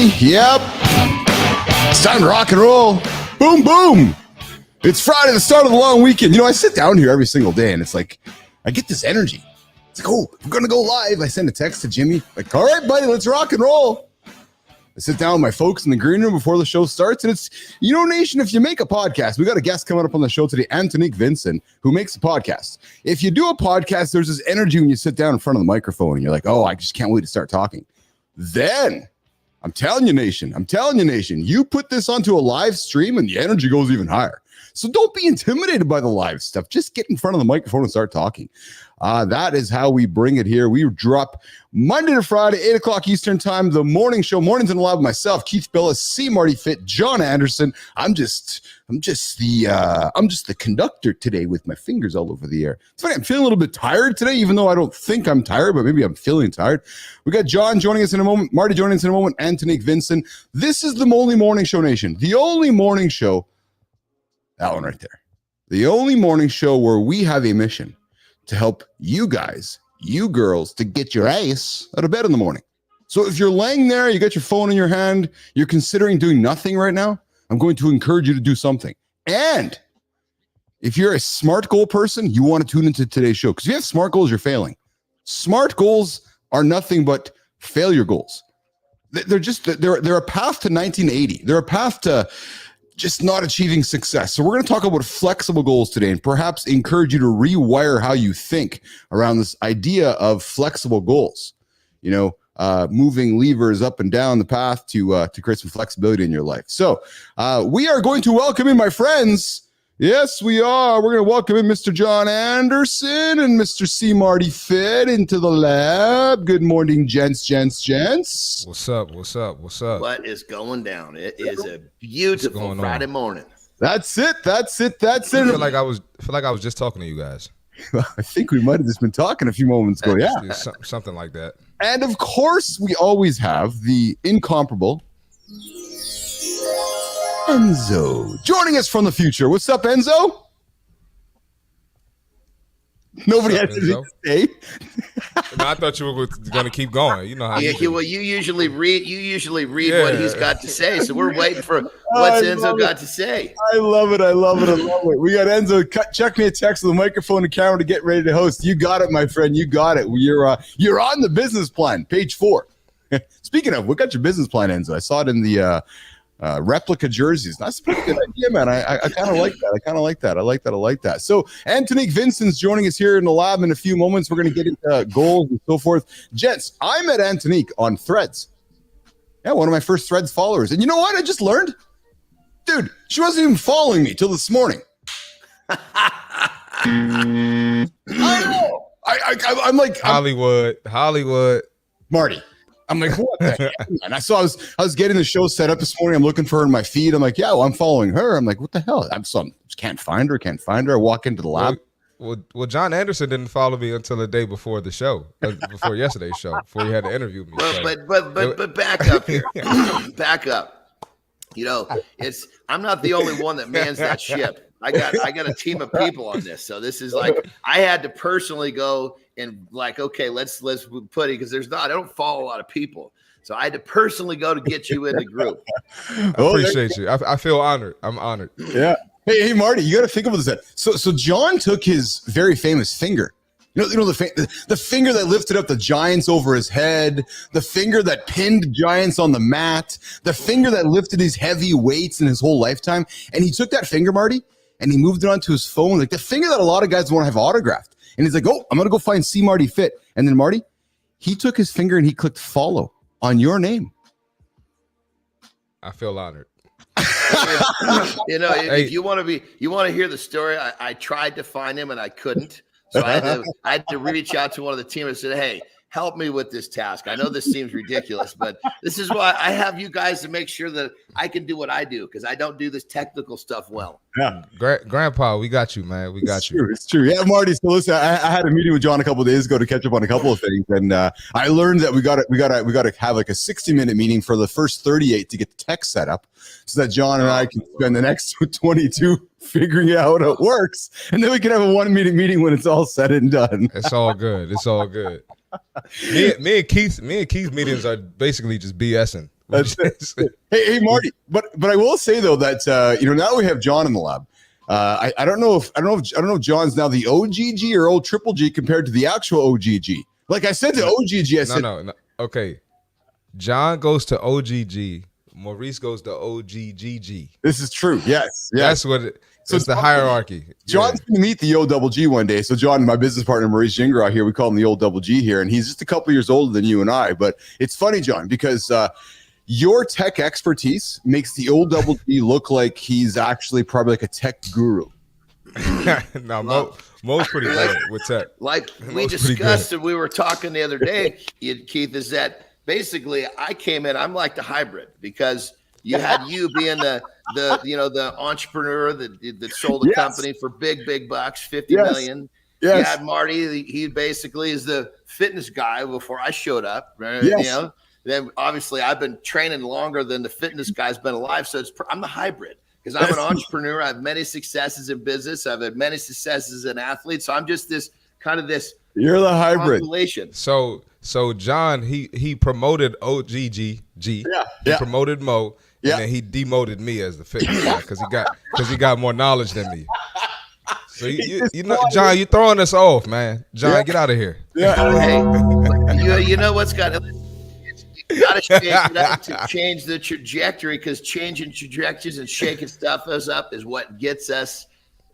everybody. Yep. It's time to rock and roll. Boom, boom. It's Friday, the start of the long weekend. You know, I sit down here every single day and it's like, I get this energy. It's like, oh, we're going to go live. I send a text to Jimmy. Like, all right, buddy, let's rock and roll. I sit down with my folks in the green room before the show starts. And it's, you know, Nation, if you make a podcast, we got a guest coming up on the show today, Antonique Vincent, who makes a podcast. If you do a podcast, there's this energy when you sit down in front of the microphone and you're like, oh, I just can't wait to start talking. Then, I'm telling you, Nation, you put this onto a live stream and the energy goes even higher. So don't be intimidated by the live stuff. Just get in front of the microphone and start talking. That is how we bring it here. We drop Monday to Friday, 8 o'clock Eastern time, the morning show, Mornings in the Lab, myself, Keith Bilous, C. Marty Fit, John Anderson. I'm just the conductor today with my fingers all over the air. It's funny, I'm feeling a little bit tired today, even though I don't think I'm tired, but maybe I'm feeling tired. We got John joining us in a moment, Marty joining us in a moment, Antonique Vincent. This is the only morning show, Nation. The only morning show, that one right there. The only morning show where we have a mission to help you guys, you girls, to get your ass out of bed in the morning. So if you're laying there, you got your phone in your hand, you're considering doing nothing right now, I'm going to encourage you to do something. And if you're a SMART goal person, you want to tune into today's show. Because if you have SMART goals, you're failing. SMART goals are nothing but failure goals. They're a path to 1980. They're a path to just not achieving success. So we're going to talk about flexible goals today and perhaps encourage you to rewire how you think around this idea of flexible goals. You know, moving levers up and down the path to create some flexibility in your life. So we are going to welcome in my friends. Yes, we are. We're going to welcome in Mr. John Anderson and Mr. C. Marty Fit into the lab. Good morning, gents. What's up? What is going down? It is a beautiful Friday morning. That's it. I feel like I was just talking to you guys. I think we might have just been talking a few moments ago. Yeah. Something like that. And of course, we always have the incomparable Enzo joining us from the future. What's up, Enzo? Nobody has anything to say. No, I thought you were going to keep going. You know how you well, you usually read what he's got to say. So we're waiting for what Enzo got to say. I love it. We got Enzo. Check me a text with a microphone and camera to get ready to host. You got it, my friend. You got it. You're on the business plan, page 4. Speaking of, what got your business plan, Enzo? I saw it in the replica jerseys. That's a pretty good idea, man. I kind of like that. I like that. So Antonique Vincent's joining us here in the lab in a few moments. We're going to get into goals and so forth. Gents, I met Antonique on Threads. Yeah, one of my first Threads followers. And you know what? I just learned? Dude, she wasn't even following me till this morning. I know. I'm like Hollywood. Marty. I'm like, what the heck, man? I was getting the show set up this morning. I'm looking for her in my feed. I'm like, yeah, well, I'm following her. I'm like, what the hell? I can't find her. I walk into the lab. Well, John Anderson didn't follow me until the day before the show, before yesterday's show, before he had to interview me. But back up here. Back up. You know, I'm not the only one that mans that ship. I got a team of people on this. So this is like, I had to personally go and like, okay, let's put it, because I don't follow a lot of people. So I had to personally go to get you in the group. I appreciate you. I feel honored. I'm honored. Yeah. Hey, Marty, you got to think about this. So John took his very famous finger. You know the finger that lifted up the Giants over his head, the finger that pinned Giants on the mat, the finger that lifted his heavy weights in his whole lifetime. And he took that finger, Marty, and he moved it onto his phone, like the finger that a lot of guys want to have autographed. And he's like, oh, I'm going to go find C. Marty Fit. And then Marty, he took his finger and he clicked follow on your name. I feel honored. If you want to hear the story, I tried to find him and I couldn't. So I had to reach out to one of the team and said, hey, help me with this task. I know this seems ridiculous, but this is why I have you guys to make sure that I can do what I do, because I don't do this technical stuff well. Yeah, Grandpa, we got you, man. We got you. It's true. Yeah, Marty. So listen, I had a meeting with John a couple of days ago to catch up on a couple of things, and I learned that we got to have like a 60-minute meeting for the first 38 to get the tech set up, so that John and I can spend the next 22 figuring out how it works, and then we can have a 1-minute meeting when it's all said and done. It's all good. Me and Keith's meetings are basically just BSing. That's it. Hey, Marty. But I will say though that now we have John in the lab. I don't know if John's now the OGG or old triple G compared to the actual OGG. Like I said to OGG, I said no. Okay, John goes to OGG. Maurice goes to OGGG. This is true. Yes. That's what it. So it's the hierarchy. John's going to meet the old double G one day. So John, my business partner, Maurice Ginger out here, we call him the old double G here. And he's just a couple years older than you and I. But it's funny, John, because your tech expertise makes the old double G look like he's actually probably like a tech guru. No, Mo's pretty good with tech. Like we discussed and we were talking the other day, Keith, is that basically I came in, I'm like the hybrid because you had you being the entrepreneur that sold a company for big bucks, 50 million. Yes. You had Marty, he basically is the fitness guy before I showed up, right? Yes. Then obviously I've been training longer than the fitness guy's been alive. So I'm the hybrid because I'm an entrepreneur. I have many successes in business. I've had many successes as an athlete. So I'm just this. You're the hybrid. So John, he promoted OGG. He promoted Mo. And then he demoted me as the fitness guy because he got more knowledge than me. So you know, John, you're throwing us off, man. John, get out of here. Yeah. Hey, you know what's got to change the trajectory because changing trajectories and shaking stuff up is what gets us.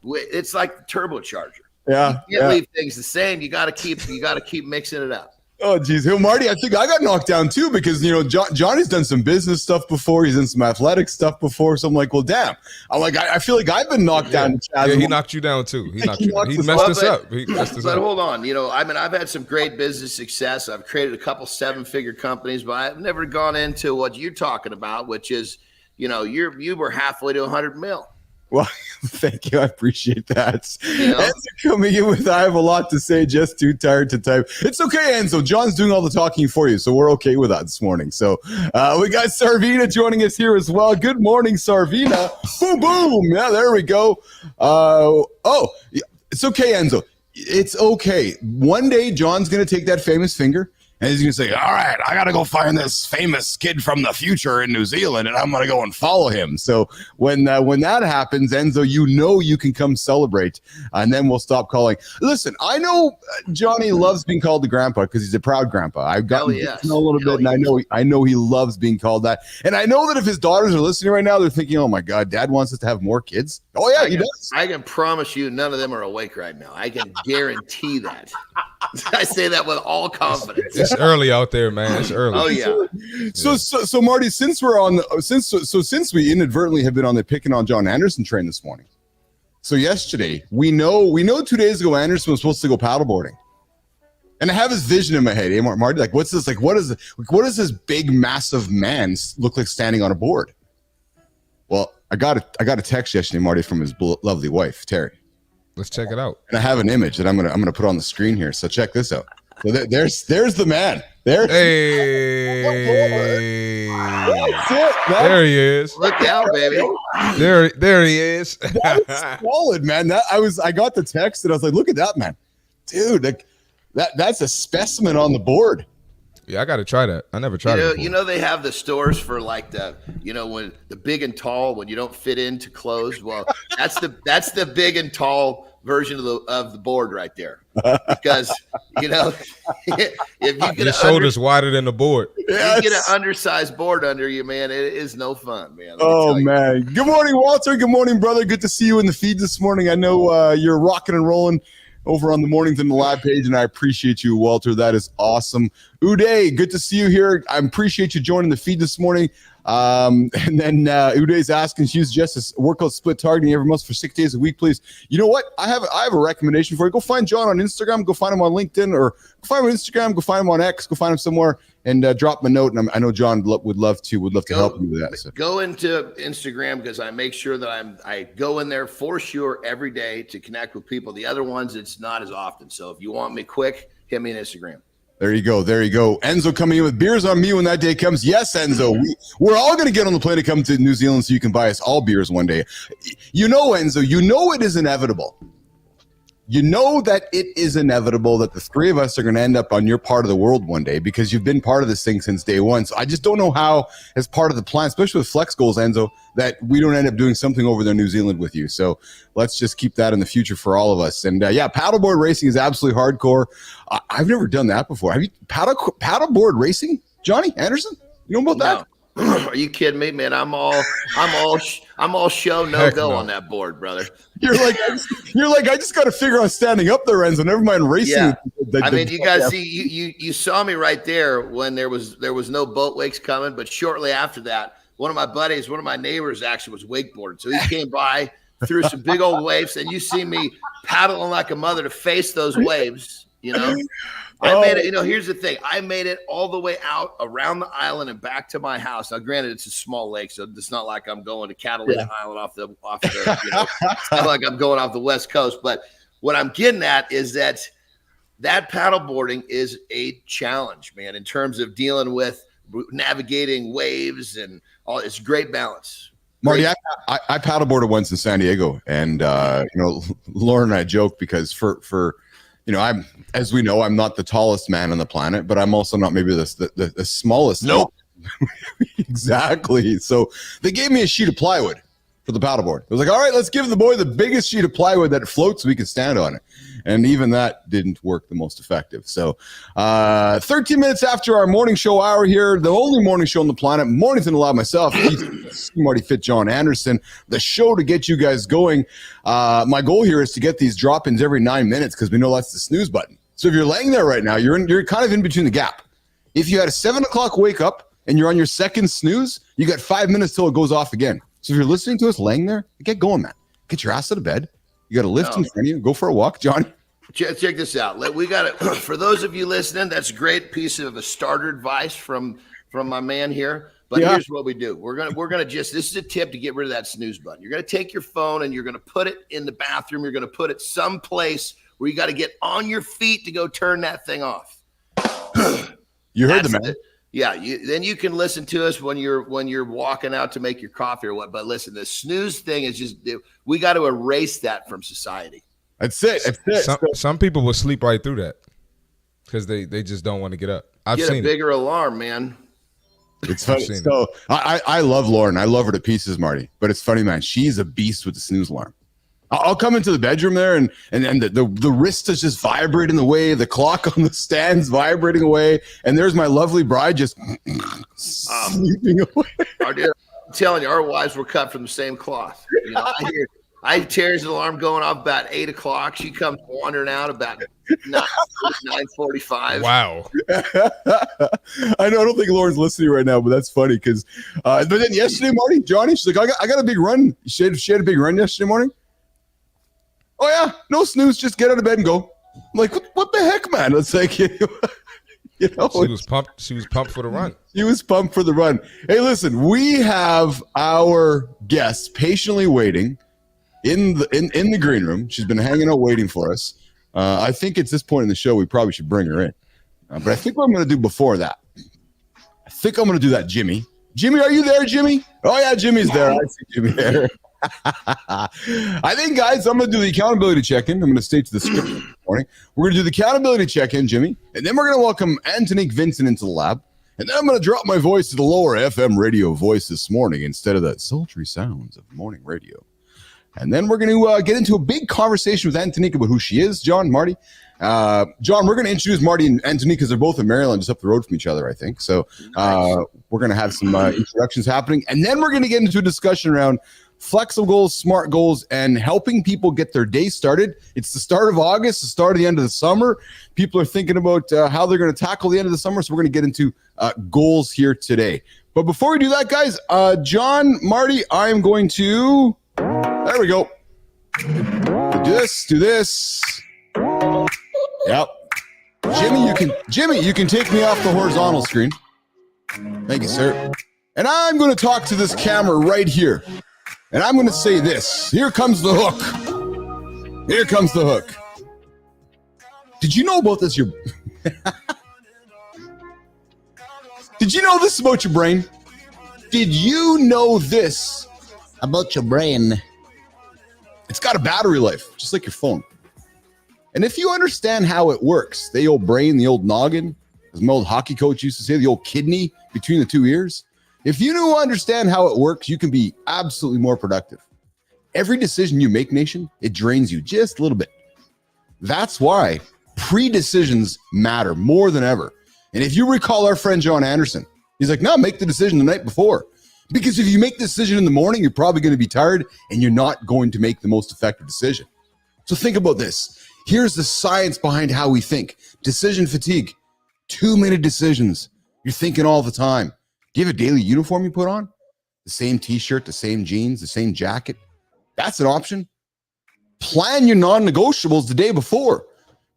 It's like the turbocharger. Yeah, you can't leave things the same. You got to keep mixing it up. Oh, geez. Hey, Marty, I think I got knocked down too because, Johnny's done some business stuff before. He's done some athletic stuff before. So I'm like, well, damn. I'm like, I feel like I've been knocked down. Yeah, he knocked you down too. He knocked you down. He messed us up. But hold on. I've had some great business success. I've created a couple 7-figure companies, but I've never gone into what you're talking about, which is, you were halfway to 100 mil. Well, thank you. I appreciate that. Enzo coming in with, I have a lot to say, just too tired to type. It's okay, Enzo. John's doing all the talking for you, so we're okay with that this morning. So we got Sarvina joining us here as well. Good morning, Sarvina. Boom, boom. Yeah, there we go. It's okay, Enzo. It's okay. One day, John's going to take that famous finger, and he's going to say, all right, I got to go find this famous kid from the future in New Zealand, and I'm going to go and follow him. So when that happens, Enzo, you can come celebrate, and then we'll stop calling. Listen, I know Johnny loves being called the grandpa because he's a proud grandpa. I've gotten to know a little bit, and I know he loves being called that. And I know that if his daughters are listening right now, they're thinking, oh, my God, Dad wants us to have more kids. Oh, yeah, he does. I can promise you none of them are awake right now. I can guarantee that. I say that with all confidence. It's early out there, man. It's early. Oh yeah. So Marty, since we inadvertently have been on the picking on John Anderson train this morning. So yesterday, we know 2 days ago Anderson was supposed to go paddleboarding, and I have his vision in my head. Hey, Marty, like what's this? Like what does this big massive man look like standing on a board? Well, I got a text yesterday, Marty, from his lovely wife, Terry. Let's check it out. And I have an image that I'm gonna put on the screen here. So check this out. So there's the man. There. Hey. That's it, there he is. Look out, baby. There he is. That's solid, man. I got the text and I was like, look at that, man, dude. That's a specimen on the board. Yeah, I got to try that. I never tried it before. They have the stores for like when the big and tall when you don't fit into clothes. Well, that's the big and tall version of the board right there. Because if you get your shoulders wider than the board, you get an undersized board under you, man. It is no fun, man. Oh man. Good morning, Walter. Good morning, brother. Good to see you in the feed this morning. I know you're rocking and rolling over on the Mornings in the Lab page, and I appreciate you, Walter. That is awesome. Uday, good to see you here. I appreciate you joining the feed this morning. And then Uday's asking, she's just a workout split targeting every month for 6 days a week, please. You know what? I have a recommendation for you. Go find John on Instagram. Go find him on LinkedIn, or go find him on Instagram. Go find him on X. Go find him somewhere and drop him a note. And I know John would love to help you with that. So. Go into Instagram because I make sure that I go in there for sure every day to connect with people. The other ones, it's not as often. So if you want me quick, hit me on Instagram. There you go. Enzo coming in with beers on me when that day comes. Yes, Enzo. We're all going to get on the plane to come to New Zealand so you can buy us all beers one day. Enzo, it is inevitable you know that it is inevitable that the three of us are going to end up on your part of the world one day because you've been part of this thing since day one. So I just don't know how, as part of the plan, especially with flex goals, Enzo, that we don't end up doing something over there in New Zealand with you. So let's just keep that in the future for all of us. And paddleboard racing is absolutely hardcore. I've never done that before. Have you paddleboard racing, Johnny Anderson? You know about that? Are you kidding me, man? I'm all show no go on that board, brother. You're like I just got to figure out standing up there, Enzo. Never mind racing. Yeah. I mean, you guys see, you saw me right there when there was no boat wakes coming, but shortly after that, one of my neighbors actually was wakeboarding, so he came by, threw some big old waves, and you see me paddling like a mother to face those waves. You know. I made it, here's the thing. I made it all the way out around the island and back to my house. Now, granted, it's a small lake, so it's not like I'm going to Catalina Island off the it's not like I'm going off the West Coast. But what I'm getting at is that paddleboarding is a challenge, man, in terms of dealing with navigating waves and all. It's great balance. Marty, I paddleboarded once in San Diego, and Lauren and I joke because for I'm, as we know, I'm not the tallest man on the planet, but I'm also not maybe the smallest. Nope. Exactly. So they gave me a sheet of plywood for the paddleboard. It was like, all right, let's give the boy the biggest sheet of plywood that floats so we can stand on it. And even that didn't work the most effective. So 13 minutes after our morning show hour here, the only morning show on the planet, Mornings in the Lab, myself, Marty Fit, John Anderson, the show to get you guys going. My goal here is to get these drop-ins every 9 minutes because we know that's the snooze button. So if you're laying there right now, you're kind of in between the gap. If you had a 7 o'clock wake up and you're on your second snooze, you got 5 minutes till it goes off again. So if you're listening to us laying there, get going, man. Get your ass out of bed. You got a lift in front of you. Go for a walk, John. Check this out. We got it for those of you listening. That's a great piece of a starter advice from my man here. But here's what we do. We're gonna just, this is a tip to get rid of that snooze button. You're gonna take your phone and you're gonna put it in the bathroom. You're gonna put it someplace where you got to get on your feet to go turn that thing off. You heard the man. Then you can listen to us when you're walking out to make your coffee or what. But listen, the snooze thing is just, we got to erase that from society. That's it. Some people will sleep right through that because they just don't want to get up. I've seen a bigger alarm, man. It's funny. So I love Lauren. I love her to pieces, Marty. But it's funny, man. She's a beast with the snooze alarm. I'll come into the bedroom there and the wrist is just vibrating away. The clock on the stand's vibrating away. And there's my lovely bride just sleeping away. I'm telling you, our wives were cut from the same cloth. I hear Terry's alarm going off about 8 o'clock. She comes wandering out about 9:45. Wow. I don't think Lauren's listening right now, but that's funny because but then yesterday, Marty, Johnny, she's like, I got a big run. She had a big run yesterday morning. Oh yeah, no snooze, just get out of bed and go. I'm like, what the heck, man? It's like, she was pumped. She was pumped for the run. She was pumped for the run. Hey, listen, we have our guests patiently waiting in the green room. She's been hanging out waiting for us. I think at this point in the show, we probably should bring her in. But I think what I'm going to do before that, I think I'm going to do that, Jimmy. Jimmy, are you there, Jimmy? Oh yeah, Jimmy's there. I see Jimmy there. I think, guys, I'm going to do the accountability check-in. I'm going to stay to the script this morning. We're going to do the accountability check-in, Jimmy, and then we're going to welcome Antonique Vincent into the lab, and then I'm going to drop my voice to the lower FM radio voice this morning instead of the sultry sounds of morning radio. And then we're going to get into a big conversation with Antonique about who she is. John, Marty. John, we're going to introduce Marty and Antonique because they're both in Maryland, just up the road from each other, I think. So we're going to have some introductions happening, and then we're going to get into a discussion around flexible goals, smart goals, and helping people get their day started. It's the start of August, the start of the end of the summer. People are thinking about how they're going to tackle the end of the summer, so we're going to get into goals here today. But before we do that, guys, John, Marty, I am going to... There we go. Do this. Yep. Jimmy, you can take me off the horizontal screen. Thank you, sir. And I'm going to talk to this camera right here. And I'm going to say this. Here comes the hook. Here comes the hook. Did you know about this? Did you know this about your brain? Did you know this about your brain? It's got a battery life, just like your phone. And if you understand how it works, the old brain, the old noggin, as my old hockey coach used to say, the old kidney between the two ears, if you do understand how it works, you can be absolutely more productive. Every decision you make, nation, it drains you just a little bit. That's why pre-decisions matter more than ever. And if you recall our friend John Anderson, he's like, no, make the decision the night before. Because if you make the decision in the morning, you're probably going to be tired and you're not going to make the most effective decision. So think about this. Here's the science behind how we think. Decision fatigue. Too many decisions. You're thinking all the time. Do you have a daily uniform you put on? The same t-shirt, the same jeans, the same jacket? That's an option. Plan your non-negotiables the day before.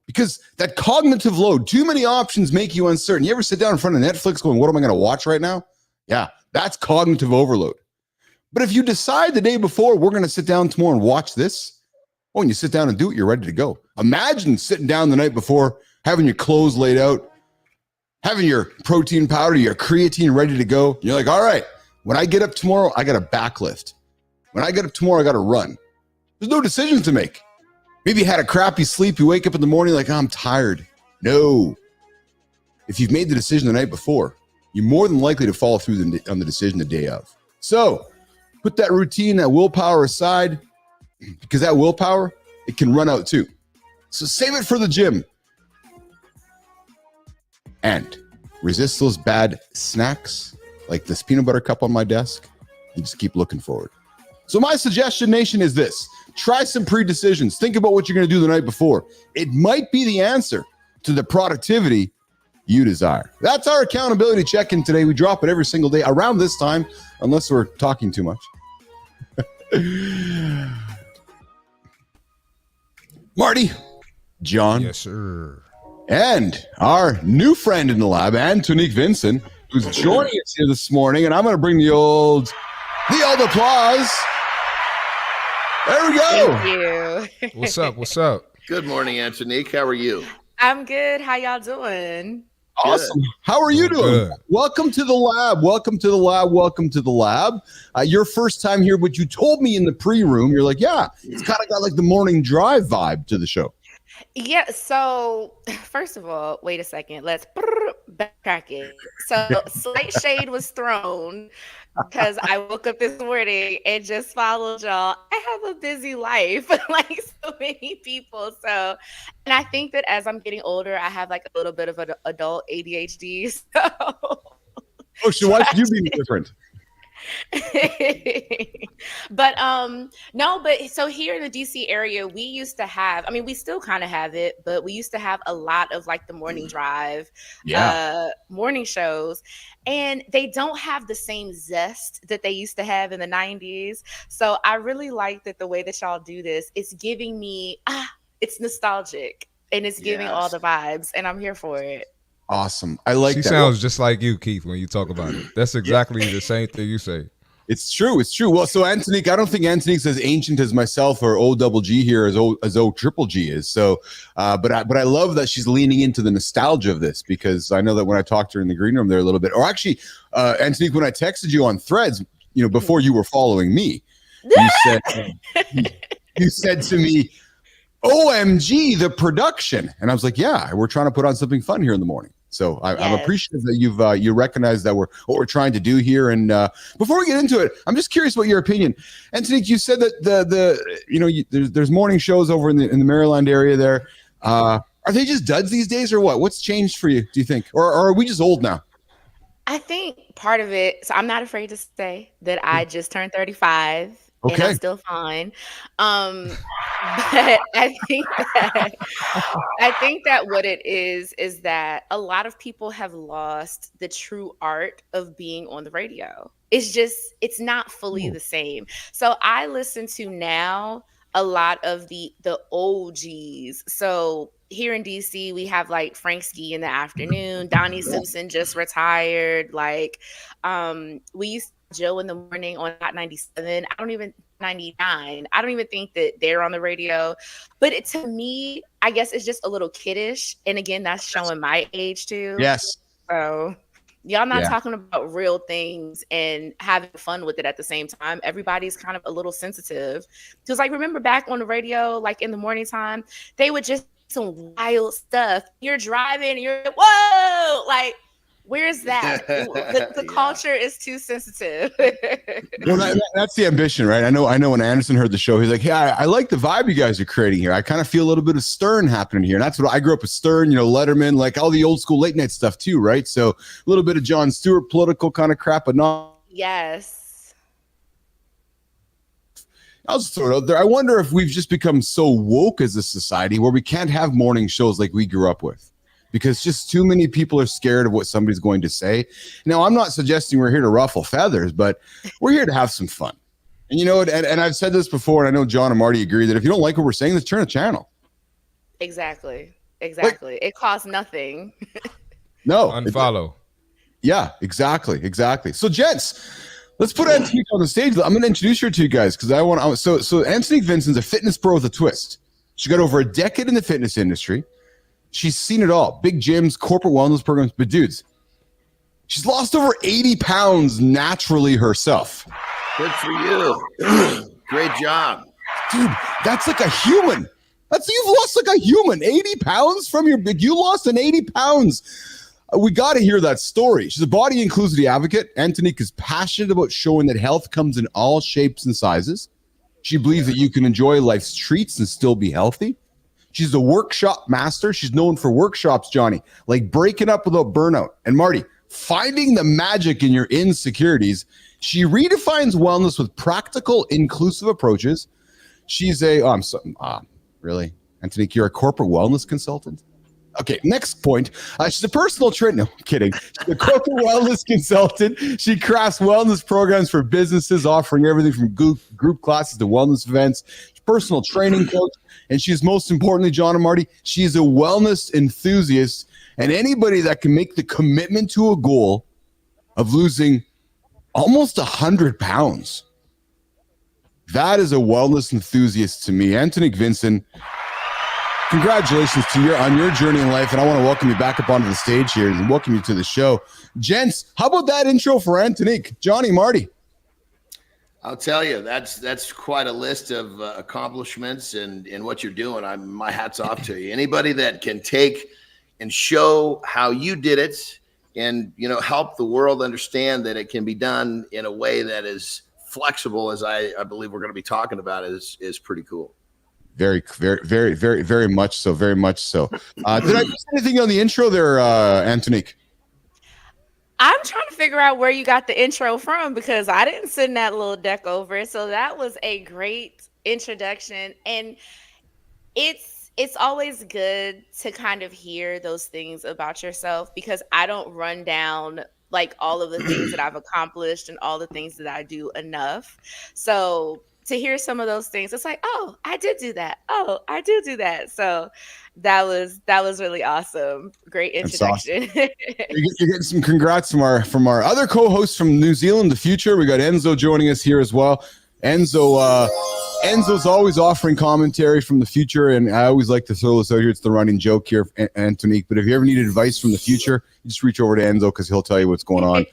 Because that cognitive load, too many options make you uncertain. You ever sit down in front of Netflix going, what am I going to watch right now? Yeah, that's cognitive overload. But if you decide the day before, we're going to sit down tomorrow and watch this, when you sit down and do it, you're ready to go. Imagine sitting down the night before, having your clothes laid out, having your protein powder, your creatine ready to go. You're like, all right, when I get up tomorrow, I got a backlift. When I get up tomorrow, I got to run. There's no decisions to make. Maybe you had a crappy sleep. You wake up in the morning like, oh, I'm tired. No. If you've made the decision the night before, you're more than likely to follow through on the decision the day of. So put that routine, that willpower aside, because that willpower, it can run out too. So save it for the gym. And resist those bad snacks like this peanut butter cup on my desk and just keep looking forward. So my suggestion, nation, is this. Try some pre-decisions. Think about what you're going to do the night before. It might be the answer to the productivity you desire. That's our accountability check-in today. We drop it every single day around this time, unless we're talking too much. Marty, John. Yes, sir. And our new friend in the lab, Antonique Vincent, who's joining us here this morning. And I'm going to bring the old applause. There we go. Thank you. What's up? What's up? Good morning, Antonique. How are you? I'm good. How y'all doing? Awesome. How are you doing? Good. Welcome to the lab. Welcome to the lab. Welcome to the lab. Your first time here, but you told me in the pre-room, you're like, yeah, it's kind of got like the morning drive vibe to the show. Yeah. So, first of all, wait a second. Let's backtrack it. So, slight shade was thrown because I woke up this morning and just followed y'all. I have a busy life, like so many people. So, and I think that as I'm getting older, I have like a little bit of an adult ADHD. So, So why should you be different? but no, but so here in the DC area, we used to have, I mean, we still kind of have it, but we used to have a lot of like the morning drive, morning shows, and they don't have the same zest that they used to have in the 90s. So I really like that the way that y'all do this, it's giving me, it's nostalgic and it's giving all the vibes, and I'm here for it. Awesome. I like that. She sounds just like you, Keith, when you talk about it. That's exactly the same thing you say. It's true. It's true. Well, so Antonique, I don't think Antonique's as ancient as myself or O-double-G here as O-triple-G is. So, but I love that she's leaning into the nostalgia of this, because I know that when I talked to her in the green room there a little bit, or actually, Antonique, when I texted you on Threads, you know, before you were following me, you said to me, OMG, the production. And I was like, yeah, we're trying to put on something fun here in the morning. So I'm appreciative that you recognize that what we're trying to do here. And before we get into it, I'm just curious about your opinion. Antonique, you said that there's morning shows over in the Maryland area there. Are they just duds these days or what? What's changed for you, do you think? Or are we just old now? I think part of it, so I'm not afraid to say that I just turned 35. Okay. And I'm still fine. But I think that what it is that a lot of people have lost the true art of being on the radio. It's not fully the same. So I listen to now a lot of the OGs. So here in DC, we have like Frank Ski in the afternoon. Donnie Simpson just retired. Like we used to Joe in the morning on Hot 97. 99. I don't even think that they're on the radio. But to me, I guess it's just a little kiddish. And again, that's showing my age too. Yes. So y'all not talking about real things and having fun with it at the same time. Everybody's kind of a little sensitive. Because like remember back on the radio, like in the morning time, they would just some wild stuff. You're driving and you're like, whoa, like, where's that? The culture is too sensitive. Well, that's the ambition, right? I know when Anderson heard the show, he's like, yeah, I like the vibe you guys are creating here. I kind of feel a little bit of Stern happening here. And that's what I grew up with, Stern, Letterman, like all the old school late night stuff too, right? So a little bit of Jon Stewart political kind of crap, but not. Yes. I'll just throw it out there. I wonder if we've just become so woke as a society where we can't have morning shows like we grew up with, because just too many people are scared of what somebody's going to say. Now, I'm not suggesting we're here to ruffle feathers, but we're here to have some fun. And and I've said this before, and I know John and Marty agree that if you don't like what we're saying, let's turn a channel. Exactly. It costs nothing. No. Unfollow. Yeah, exactly. So, gents, let's put Antonique on the stage. I'm going to introduce her to you guys because I want. So Antonique Vincent's a fitness pro with a twist. She got over a decade in the fitness industry. She's seen it all. Big gyms, corporate wellness programs. But dudes, she's lost over 80 pounds naturally herself. Good for you. Great job. Dude, that's like a human. You've lost like a human. 80 pounds from your big. You lost an 80 pounds. We got to hear that story. She's a body inclusivity advocate. Antonique is passionate about showing that health comes in all shapes and sizes. She believes that you can enjoy life's treats and still be healthy. She's a workshop master. She's known for workshops, Johnny, like breaking up without burnout. And Marty, finding the magic in your insecurities. She redefines wellness with practical, inclusive approaches. She's really? Antonique, you're a corporate wellness consultant? Okay, next point. She's a personal trainer. No, I'm kidding. She's a corporate wellness consultant. She crafts wellness programs for businesses, offering everything from group classes to wellness events. She's a personal training coach. And she's, most importantly, John and Marty, she's a wellness enthusiast. And anybody that can make the commitment to a goal of losing almost 100 pounds, that is a wellness enthusiast to me. Antonique Vincent, congratulations on your journey in life, and I want to welcome you back up onto the stage here and welcome you to the show. Gents, how about that intro for Antonique? Johnny, Marty. I'll tell you, that's quite a list of accomplishments and what you're doing. My hat's off to you. Anybody that can take and show how you did it and, help the world understand that it can be done in a way that is flexible, as I believe we're going to be talking about, is pretty cool. Very, very, very, very, very much so. Very much so. Did I miss anything on the intro there, Antonique? I'm trying to figure out where you got the intro from because I didn't send that little deck over. So that was a great introduction. And it's always good to kind of hear those things about yourself because I don't run down like all of the things that I've accomplished and all the things that I do enough. So to hear some of those things, it's like, oh, I did do that. Oh, I do that. So that was really awesome. Great introduction. Awesome. You're getting some congrats from our other co-hosts from New Zealand, the future. We got Enzo joining us here as well. Enzo's always offering commentary from the future, and I always like to throw this out here. It's the running joke here, Antonique. But if you ever need advice from the future, you just reach over to Enzo because he'll tell you what's going on.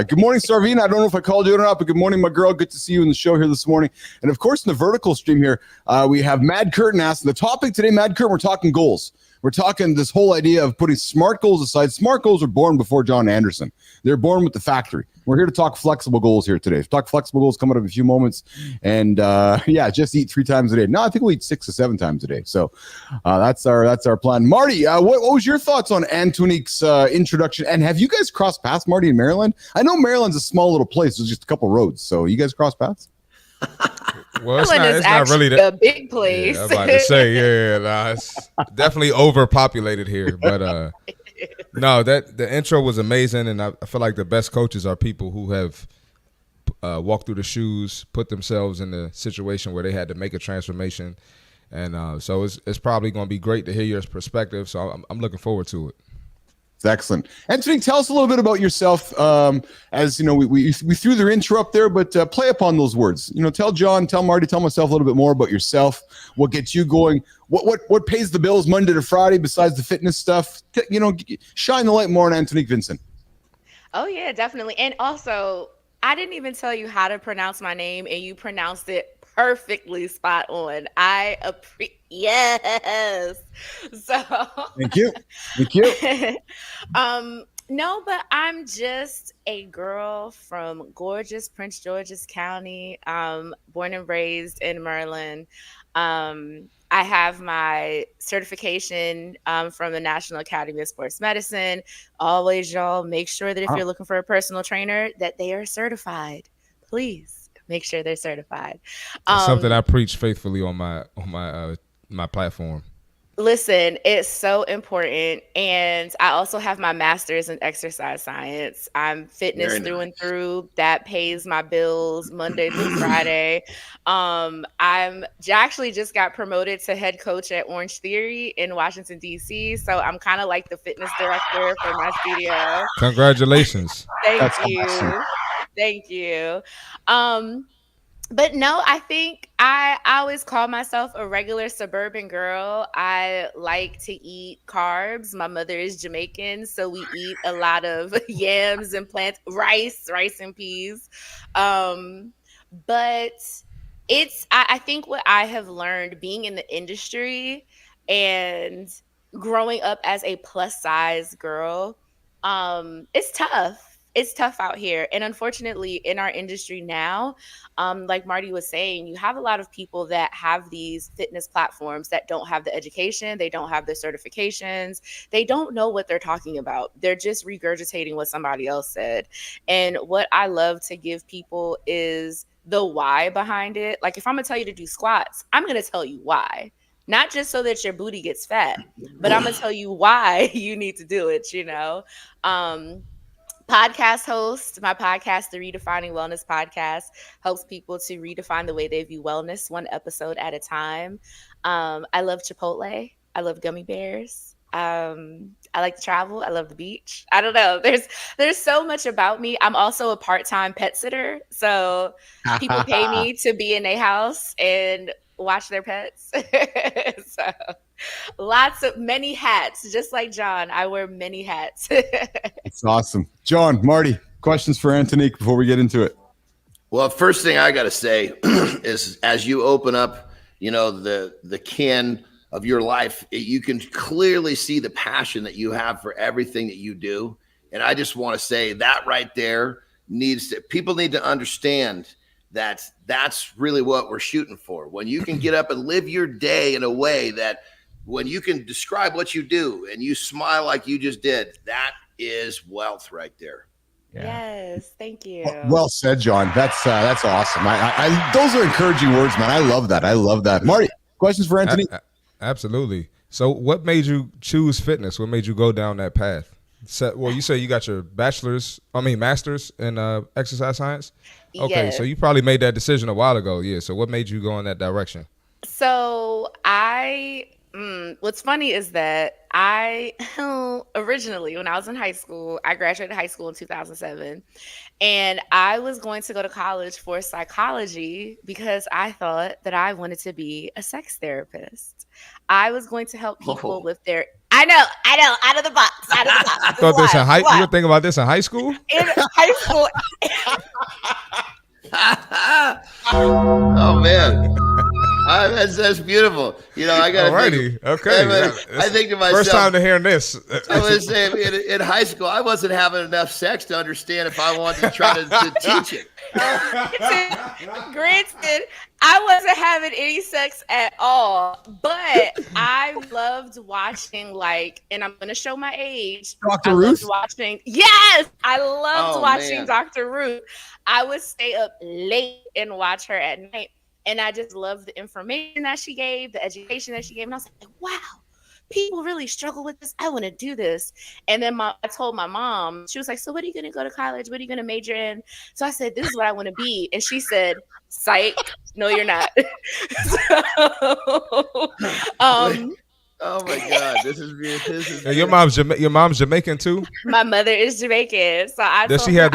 Good morning, Sarvina. I don't know if I called you or not, but good morning, my girl. Good to see you in the show here this morning. And of course, in the vertical stream here, we have Mad Curtin asking the topic today. Mad Curtin, we're talking goals. We're talking this whole idea of putting SMART goals aside. SMART goals were born before John Anderson. They're born with the factory. We're here to talk flexible goals here today. Talk flexible goals coming up in a few moments. And just eat 3 times a day. No, I think we'll eat 6 to 7 times a day. So that's our plan. Marty, what was your thoughts on Antonique's introduction? And have you guys crossed paths, Marty, in Maryland? I know Maryland's a small little place. There's just a couple roads. So you guys cross paths? Well, it's not really a big place. Yeah, I'm about to say, it's definitely overpopulated here. But no, the intro was amazing, and I feel like the best coaches are people who have walked through the shoes, put themselves in the situation where they had to make a transformation, and so it's probably going to be great to hear your perspective. So I'm looking forward to it. It's excellent. Antonique, tell us a little bit about yourself. As you know, we threw their intro up there, but play upon those words. Tell John, tell Marty, tell myself a little bit more about yourself. What gets you going? What pays the bills Monday to Friday besides the fitness stuff? Shine the light more on Antonique Vincent. Oh yeah, definitely. And also, I didn't even tell you how to pronounce my name, and you pronounced it perfectly spot on. I appreciate. Yes. So Thank you. Thank you. No, but I'm just a girl from gorgeous Prince George's County, born and raised in Maryland. I have my certification from the National Academy of Sports Medicine. Always, y'all, make sure that if you're looking for a personal trainer, that they are certified. Please make sure they're certified. It's something I preach faithfully on my platform. Listen, it's so important. And I also have my master's in exercise science. I'm fitness through and through. That pays my bills Monday through Friday. I'm actually just got promoted to head coach at Orange Theory in Washington, D.C. So I'm kind of like the fitness director for my studio. Congratulations. Thank you. Awesome. Thank you. But no, I think I always call myself a regular suburban girl. I like to eat carbs. My mother is Jamaican, so we eat a lot of yams and rice and peas. But I think what I have learned being in the industry and growing up as a plus size girl, it's tough. It's tough out here. And unfortunately, in our industry now, like Marty was saying, you have a lot of people that have these fitness platforms that don't have the education, they don't have the certifications, they don't know what they're talking about. They're just regurgitating what somebody else said. And what I love to give people is the why behind it. Like if I'm gonna tell you to do squats, I'm gonna tell you why. Not just so that your booty gets fat, but I'm gonna tell you why you need to do it, you know? Podcast host, my podcast, the Redefining Wellness Podcast, helps people to redefine the way they view wellness one episode at a time. I love Chipotle. I love gummy bears. I like to travel. I love the beach. I don't know. There's so much about me. I'm also a part-time pet sitter. So people pay me to be in a house and watch their pets. So many hats, just like John. I wear many hats. It's awesome. John, Marty, questions for Antonique before we get into it? Well, first thing I got to say is as you open up, the can of your life, you can clearly see the passion that you have for everything that you do. And I just want to say that right there people need to understand that that's really what we're shooting for. When you can get up and live your day in a way that when you can describe what you do and you smile like you just did, that is wealth right there. Yeah. Yes, thank you. Well said, John. That's awesome. I those are encouraging words, man. I love that. Marty, questions for Antonique? Absolutely. So what made you choose fitness? What made you go down that path? Well, you say you got your master's in exercise science? Okay, yes. So you probably made that decision a while ago. Yeah. So what made you go in that direction? So what's funny is that originally when I was in high school, I graduated high school in 2007, and I was going to go to college for psychology because I thought that I wanted to be a sex therapist. I was going to help people with their I know, out of the box. You were thinking about this in high school? In high school. Oh man. That's beautiful. I got alrighty. Okay. I think to myself, first time to hear this. I was saying in high school, I wasn't having enough sex to understand if I wanted to try to teach it. Granted, I wasn't having any sex at all, but I loved watching and I'm going to show my age. Dr. Ruth? Yes, I loved watching Dr. Ruth. I would stay up late and watch her at night. And I just loved the information that she gave, the education that she gave. And I was like, wow, people really struggle with this. I want to do this. And then I told my mom, she was like, so what are you going to go to college? What are you going to major in? So I said, this is what I want to be. And she said, psych. No, you're not. Oh my God, this is beautiful. Your mom's Jamaican too? My mother is Jamaican. So does she have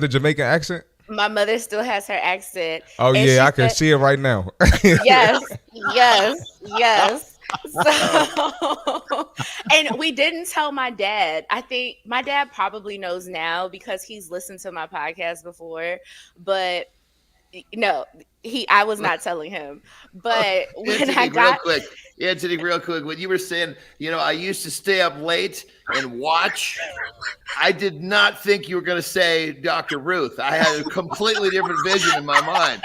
the Jamaican accent? My mother still has her accent. Oh yeah, I can see it right now. Yes. So, and we didn't tell my dad. I think my dad probably knows now because he's listened to my podcast before. But No, I was not telling him. But when I Antonique, got real quick, when you were saying, I used to stay up late and watch, I did not think you were going to say Dr. Ruth. I had a completely different vision in my mind.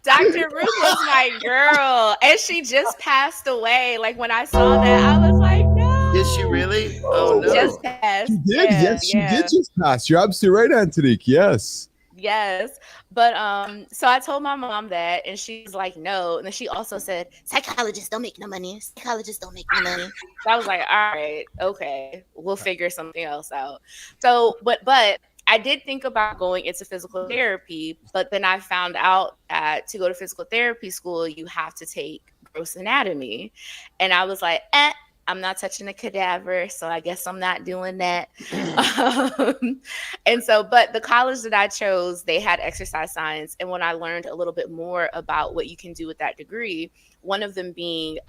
Dr. Ruth was my girl, and she just passed away. Like when I saw that, I was like, no. Did she really? Oh no. Just passed. She did. Yeah, Yes, she did just pass. You're absolutely right, Antonique. Yes. Yes. But so I told my mom that, and she's like, no. And then she also said, psychologists don't make no money. Psychologists don't make no money. So I was like, all right, okay, we'll figure something else out. So, but I did think about going into physical therapy, but then I found out that to go to physical therapy school, you have to take gross anatomy. And I was like, I'm not touching a cadaver, so I guess I'm not doing that. And so, but the college that I chose, they had exercise science. And when I learned a little bit more about what you can do with that degree, one of them being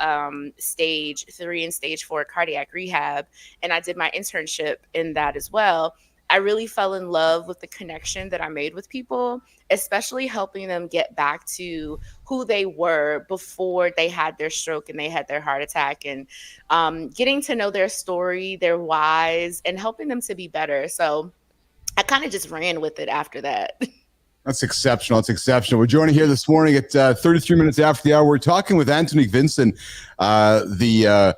stage 3 and stage 4 cardiac rehab, and I did my internship in that as well, I really fell in love with the connection that I made with people, especially helping them get back to who they were before they had their stroke and they had their heart attack, and getting to know their story, their whys, and helping them to be better. So I kind of just ran with it after that. That's exceptional. It's exceptional. We're joining here this morning at 33 minutes after the hour. We're talking with Antonique Vincent, the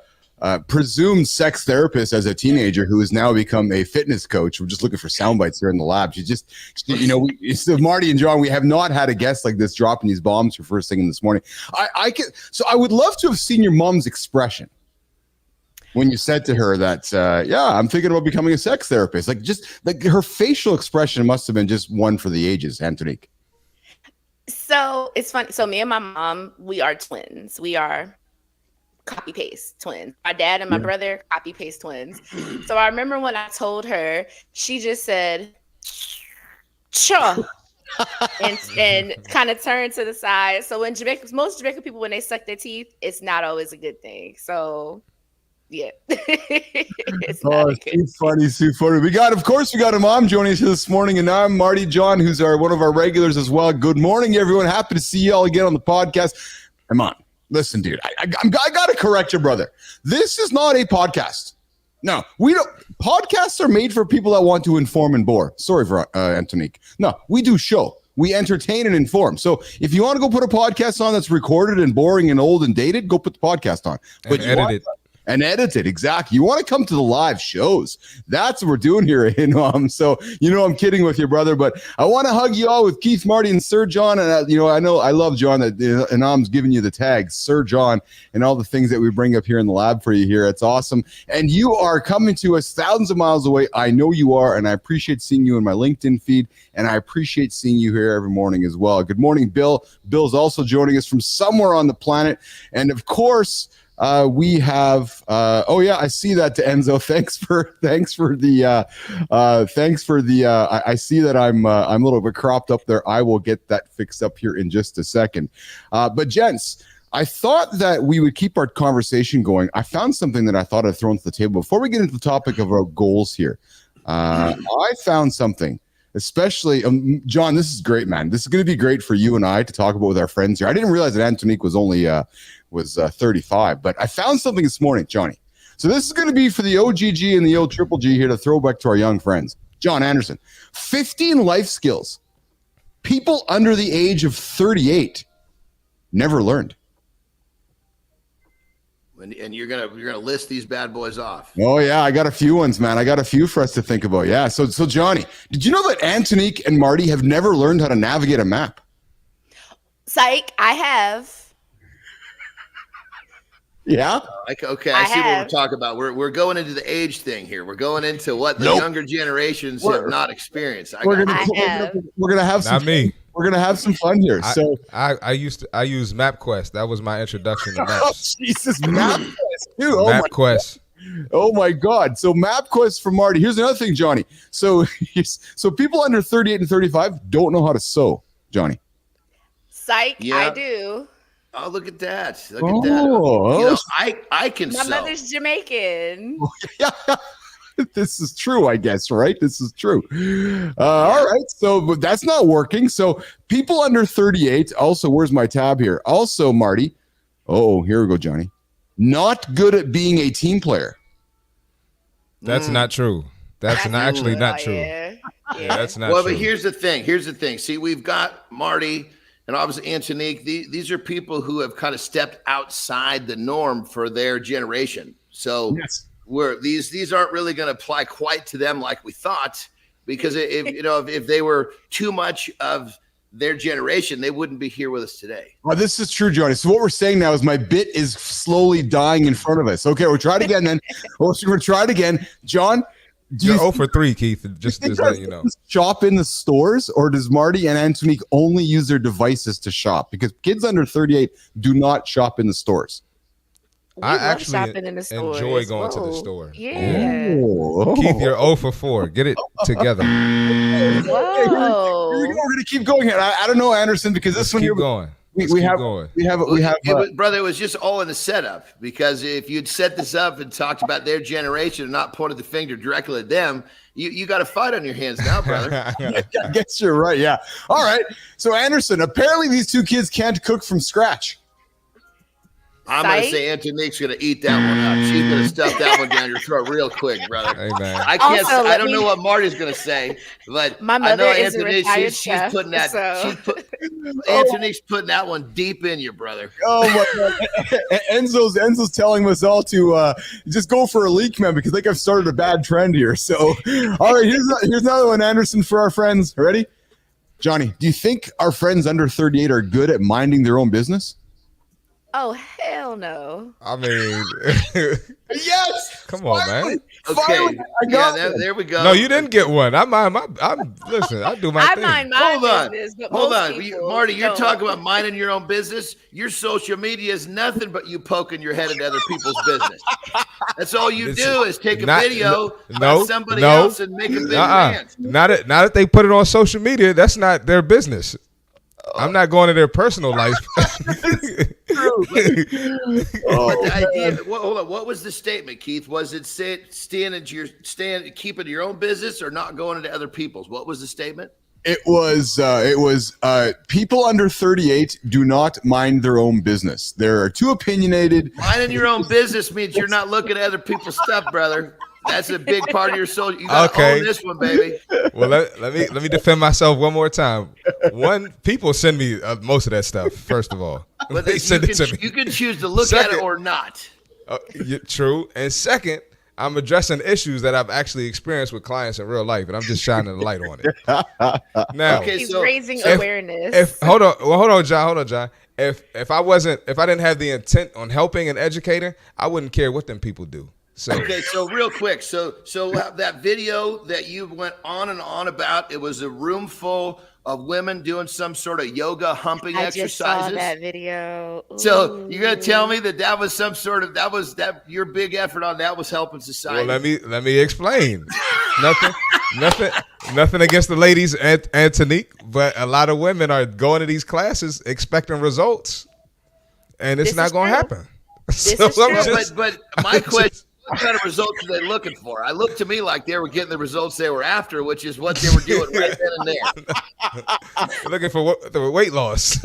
presumed sex therapist as a teenager who has now become a fitness coach. We're just looking for sound bites here in the lab. So Marty and John, we have not had a guest like this dropping these bombs for first thing in this morning. I would love to have seen your mom's expression when you said to her that, I'm thinking about becoming a sex therapist. Like her facial expression must have been just one for the ages, Antonique. So it's funny. So me and my mom, we are twins. We are copy paste twins. My dad and my brother, copy paste twins. So I remember when I told her, she just said, "Cha," and kind of turned to the side. So when most Jamaican people, when they suck their teeth, it's not always a good thing. So yeah. It's too funny. We got a mom joining us this morning, and I'm Marty John, who's one of our regulars as well. Good morning, everyone. Happy to see you all again on the podcast. Come on. Listen, dude, I got to correct your brother. This is not a podcast. No, we don't. Podcasts are made for people that want to inform and bore. Sorry for Antonique. No, we do show. We entertain and inform. So if you want to go put a podcast on that's recorded and boring and old and dated, go put the podcast on. But edit it. And edit it, exactly. You want to come to the live shows. That's what we're doing here. So I'm kidding with you, brother, but I want to hug you all with Keith, Marty, and Sir John. And I know I love John that Anam's giving you the tags, Sir John, and all the things that we bring up here in the lab for you here. It's awesome. And you are coming to us thousands of miles away. I know you are, and I appreciate seeing you in my LinkedIn feed, and I appreciate seeing you here every morning as well. Good morning, Bill. Bill's also joining us from somewhere on the planet. And of course, we have I see that to Enzo. Thanks for the I see that I'm a little bit cropped up there. I will get that fixed up here in just a second. But gents, I thought that we would keep our conversation going. I found something that I thought I'd throw into the table before we get into the topic of our goals here. I found something. Especially, John, this is great, man. This is going to be great for you and I to talk about with our friends here. I didn't realize that Antonique was only 35, but I found something this morning, Johnny. So this is going to be for the OGG and the O Triple G here to throw back to our young friends. John Anderson, 15 life skills people under the age of 38 never learned. And you're gonna list these bad boys off. Oh yeah, I got a few ones, man. I got a few for us to think about. Yeah. So Johnny, did you know that Antonique and Marty have never learned how to navigate a map? Psych, I have. Yeah. Okay, I see what we're talking about. We're going into the age thing here. We're going into what the younger generations have not experienced. We're gonna have some. Not me. We're gonna have some fun here. I used MapQuest. That was my introduction to maps. Oh, Jesus, MapQuest too. MapQuest. Oh my God. So MapQuest for Marty. Here's another thing, Johnny. So people under 38 and 35 don't know how to sew, Johnny. Psych, yeah. I do. Oh, look at that. Look at that. I can My sew. mother's Jamaican. Yeah. This is true, I guess, right? This is true. All right. So but that's not working. So people under 38, also, where's my tab here? Also, Marty. Oh, here we go, Johnny. Not good at being a team player. That's not true. That's not actually not true. Yeah. That's not well, true. But here's the thing. See, we've got Marty and obviously Antonique. These are people who have kind of stepped outside the norm for their generation. So these aren't really going to apply quite to them like we thought, because if they were too much of their generation, they wouldn't be here with us today. Well, this is true, Johnny. So what we're saying now is my bit is slowly dying in front of us. Okay, we'll try it again then. We'll try it again. John, you're 0 for 3, Keith. Just let you know. Shop in the stores, or does Marty and Antonique only use their devices to shop? Because kids under 38 do not shop in the stores. I actually enjoy going to the store. Yeah. Oh. Keith, you're 0 for 4. Get it together. Whoa. We're gonna keep going here. I don't know, Anderson, because this one keep here going. We have. Brother, it was just all in the setup, because if you'd set this up and talked about their generation and not pointed the finger directly at them, you got a fight on your hands now, brother. I guess you're right. Yeah. All right. So Anderson, apparently these two kids can't cook from scratch. I'm going to say Antonique's going to eat that one up. She's going to stuff that one down your throat real quick, brother. Hey, man. I can't. Also, I don't know what Marty's going to say, but my mother I know is Antonique. a retired She's chef, putting that. So. Antonique's putting that one deep in you, brother. Oh my God. Enzo's telling us all to just go for a leak, man, because I think I've started a bad trend here. So, all right, here's another one, Anderson, for our friends. Ready, Johnny? Do you think our friends under 38 are good at minding their own business? Oh, hell no. I mean, yes. Come on, man. Okay. There we go. No, you didn't get one. Listen, I do my thing. Mind my business, but Hold on. people Marty, you're don't. talking about minding your own business. Your social media is nothing but you poking your head into other people's business. That's all you do is take a video of somebody else and make a big rant. Not that they put it on social media. That's not their business. I'm not going to their personal life. But the idea, hold on. What was the statement, Keith? Was it keeping your own business or not going into other people's? What was the statement? It was people under 38 do not mind their own business. They're too opinionated. Minding your own business means you're not looking at other people's stuff, brother. That's a big part of your soul. You got to own this one, baby. Well, let me defend myself one more time. People send me most of that stuff. First of all, but they send it to me. You can choose to look at it or not. True. And second, I'm addressing issues that I've actually experienced with clients in real life, and I'm just shining the light on it. Now, he's raising awareness. Hold on, John. If I didn't have the intent on helping and educating, I wouldn't care what them people do. So. Okay, so real quick, so that video that you went on and on about, it was a room full of women doing some sort of yoga humping exercises. I just saw that video. Ooh. So you're gonna tell me that was some sort of that your big effort on that was helping society? Well, let me explain. nothing against the ladies, Antonique, but a lot of women are going to these classes expecting results, and it's not going to happen. But my question. What kind of results are they looking for? I looked to me like they were getting the results they were after, which is what they were doing right then and there. Looking for weight loss.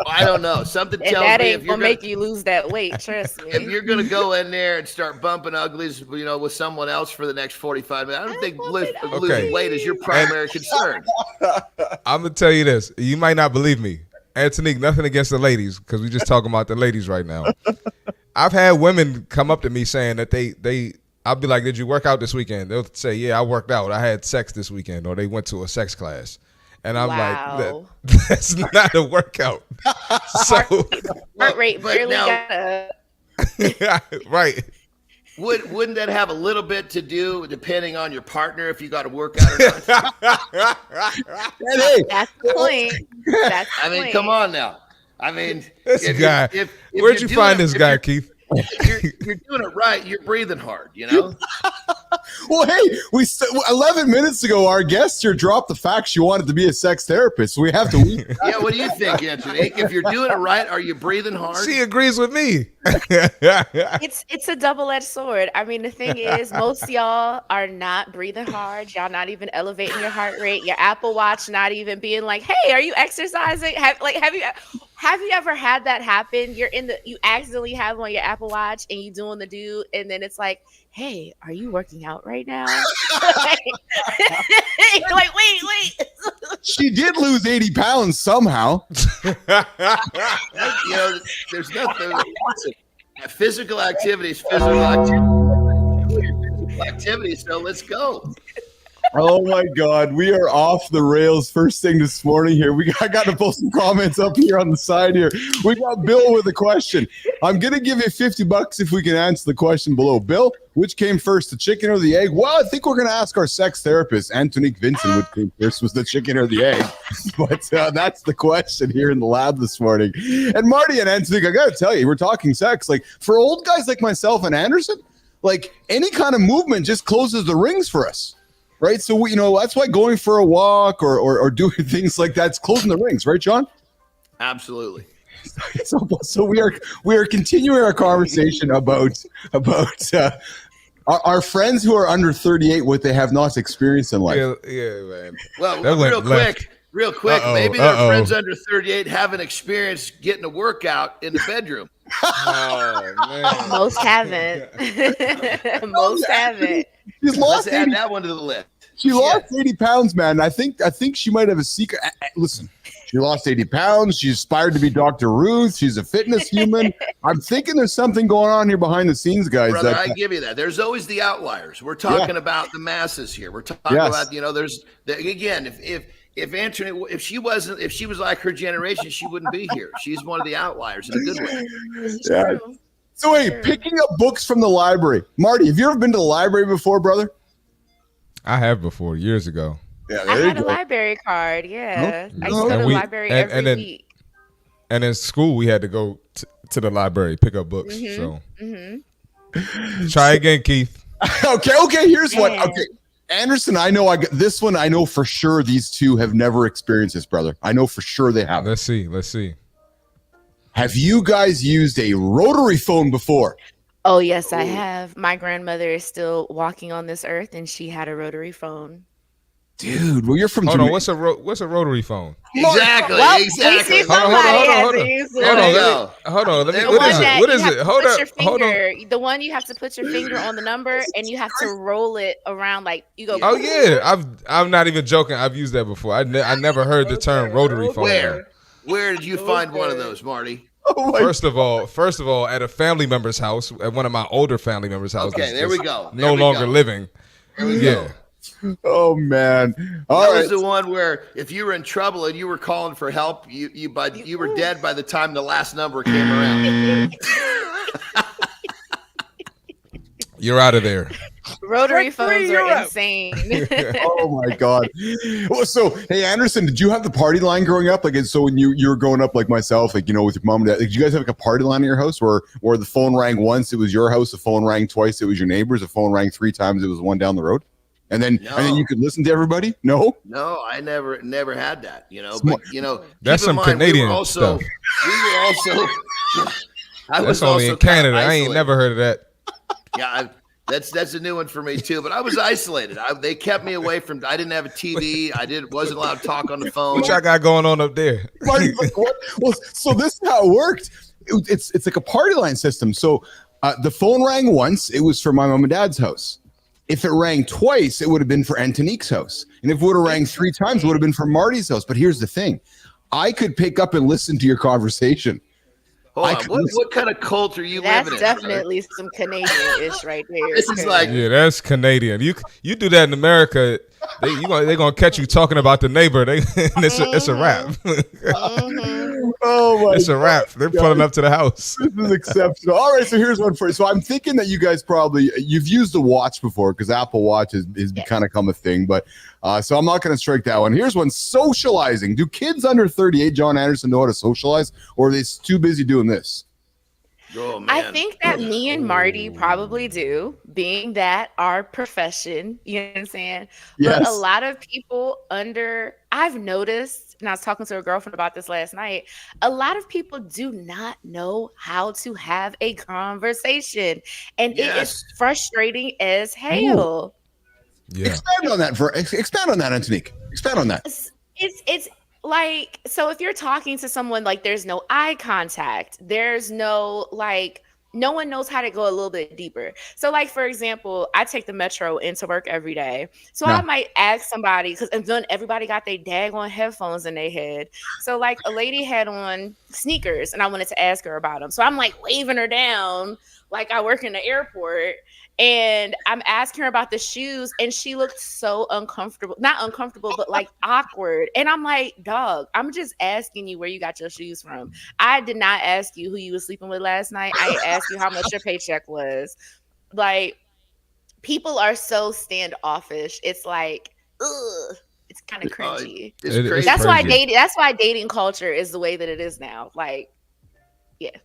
I don't know. Something tells that me ain't gonna make you lose that weight. Trust me. If you're gonna go in there and start bumping uglies, with someone else for the next 45 minutes, I don't think losing weight is your primary concern. I'm gonna tell you this. You might not believe me, Antonique. Nothing against the ladies, because we just talking about the ladies right now. I've had women come up to me saying that I'll be like, did you work out this weekend? They'll say, yeah, I worked out. I had sex this weekend, or they went to a sex class. And I'm like, that's not a workout. So heart rate barely got up. Right. Wouldn't that have a little bit to do depending on your partner if you got to work out or not? That's the point. I mean, come on now. I mean, this guy. Where'd you find this guy, Keith? You're doing it right. You're breathing hard, Well, hey, 11 minutes ago, our guest here dropped the fact she wanted to be a sex therapist. So we have to. Yeah, what do you think, Antonique? If you're doing it right, are you breathing hard? She agrees with me. It's a double-edged sword. I mean, the thing is, most of y'all are not breathing hard. Y'all not even elevating your heart rate. Your Apple Watch not even being like, "Hey, are you exercising?" Have you ever had that happen? You accidentally have on your Apple Watch and you doing the do, and then it's like, "Hey, are you working out right now?" You're like, wait. She did lose 80 pounds somehow. There's nothing. Physical activity is physical activity. So let's go. Oh my God, we are off the rails first thing this morning here. I got to post some comments up here on the side here. We got Bill with a question. I'm going to give you $50 if we can answer the question below. Bill, which came first, the chicken or the egg? Well, I think we're going to ask our sex therapist, Antonique Vincent, which came first, was the chicken or the egg. But that's the question here in the lab this morning. And Marty and Antonique, I got to tell you, we're talking sex. Like for old guys like myself and Anderson, like any kind of movement just closes the rings for us. Right. So, that's why going for a walk or doing things like that's closing the rings. Right, John? Absolutely. So we are continuing our conversation about our friends who are under 38, what they have not experienced in life. Yeah, man. Well, real quick. Maybe their friends under 38 haven't experienced getting a workout in the bedroom. Oh, man. Most haven't. Most haven't. She's lost. Let's add that one to the list. She lost 80 pounds, man. I think she might have a secret. Listen, she lost 80 pounds. She aspired to be Dr. Ruth. She's a fitness human. I'm thinking there's something going on here behind the scenes, guys. Brother, I give you that. There's always the outliers. We're talking about the masses here. We're talking about, if Antony, if she was like her generation, she wouldn't be here. She's one of the outliers in a good way. Yeah. So, hey, picking up books from the library. Marty, have you ever been to the library before, brother? I have before, years ago. Yeah, I had a library card. Yeah. I used to go to the library every week. And in school, we had to go to the library, pick up books. So try again, Keith. Okay. Here's what. Okay. Anderson, I know this one. I know for sure these two have never experienced this, brother. I know for sure they have. Let's see. Have you guys used a rotary phone before? Oh, yes, I have. My grandmother is still walking on this earth, and she had a rotary phone. Dude, well, you're from Hold Jamaica. on, what's a rotary phone? Exactly. Well, exactly. Hold on. What is it? Hold on. The one you have to put your finger on the number, and you have to roll it around like you go. Oh yeah, I'm not even joking. I've used that before. I never heard the term rotary phone. Where did you find one of those, Marty? First of all, at a family member's house, at one of my older family members' houses. Okay, there we go. No longer living. There we go. Oh man! That was the one where if you were in trouble and you were calling for help, you were dead by the time the last number came around. You're out of there. Rotary phones are insane. Oh my God! Well, so hey, Anderson, did you have the party line growing up? Like, so when you were growing up, like myself, like with your mom and dad, did you guys have like a party line at your house, where the phone rang once, it was your house; the phone rang twice, it was your neighbor's; the phone rang 3 times, it was one down the road? And then you could listen to everybody? No, I never had that. But that's some Canadian stuff. That's only in Canada. I ain't never heard of that. Yeah, that's a new one for me too. But I was isolated. They kept me away from. I didn't have a TV. Wasn't allowed to talk on the phone. What y'all got going on up there? Well, so this is how it worked. It's like a party line system. So the phone rang once. It was for my mom and dad's house. If it rang twice, it would have been for Antonique's house. And if it would have rang 3 times, it would have been for Marty's house. But here's the thing. I could pick up and listen to your conversation. Hold on. What kind of cult are you living in? That's definitely some Canadian-ish right there. This is like... Yeah, that's Canadian. You do that in America, they're going to catch you talking about the neighbor. It's a wrap. Oh my! It's a wrap. They're pulling up to the house. This is exceptional. All right, so here's one for you. So I'm thinking that you guys you've used the watch before, because Apple Watch has kind of become a thing. But so I'm not going to strike that one. Here's one: socializing. Do kids under 38, John Anderson, know how to socialize, or are they too busy doing this? Oh man. I think that me and Marty probably do, being that our profession, you know what I'm saying? But a Yes. lot of people I've noticed, and I was talking to a girlfriend about this last night, a lot of people do not know how to have a conversation. And it is Yes. frustrating as Ooh. hell. Yeah. Expand on that, Antonique. Expand on that. It's like, so if you're talking to someone, like, there's no eye contact, there's no, like, no one knows how to go a little bit deeper. So, like, for example, I take the metro into work every day. So Yeah. I might ask somebody, because then everybody got their daggone headphones in their head. So, like, a lady had on sneakers and I wanted to ask her about them. So I'm like waving her down like I work in the airport. And I'm asking her about the shoes, and she looked so uncomfortable. Not uncomfortable, but like awkward. And I'm like, dog, I'm just asking you where you got your shoes from. I did not ask you who you was sleeping with last night. I asked you how much your paycheck was. Like, people are so standoffish. It's like, ugh, it's kind of cringy. It's It's crazy. That's why crazy. that's why dating culture is the way that it is now. Like, yeah.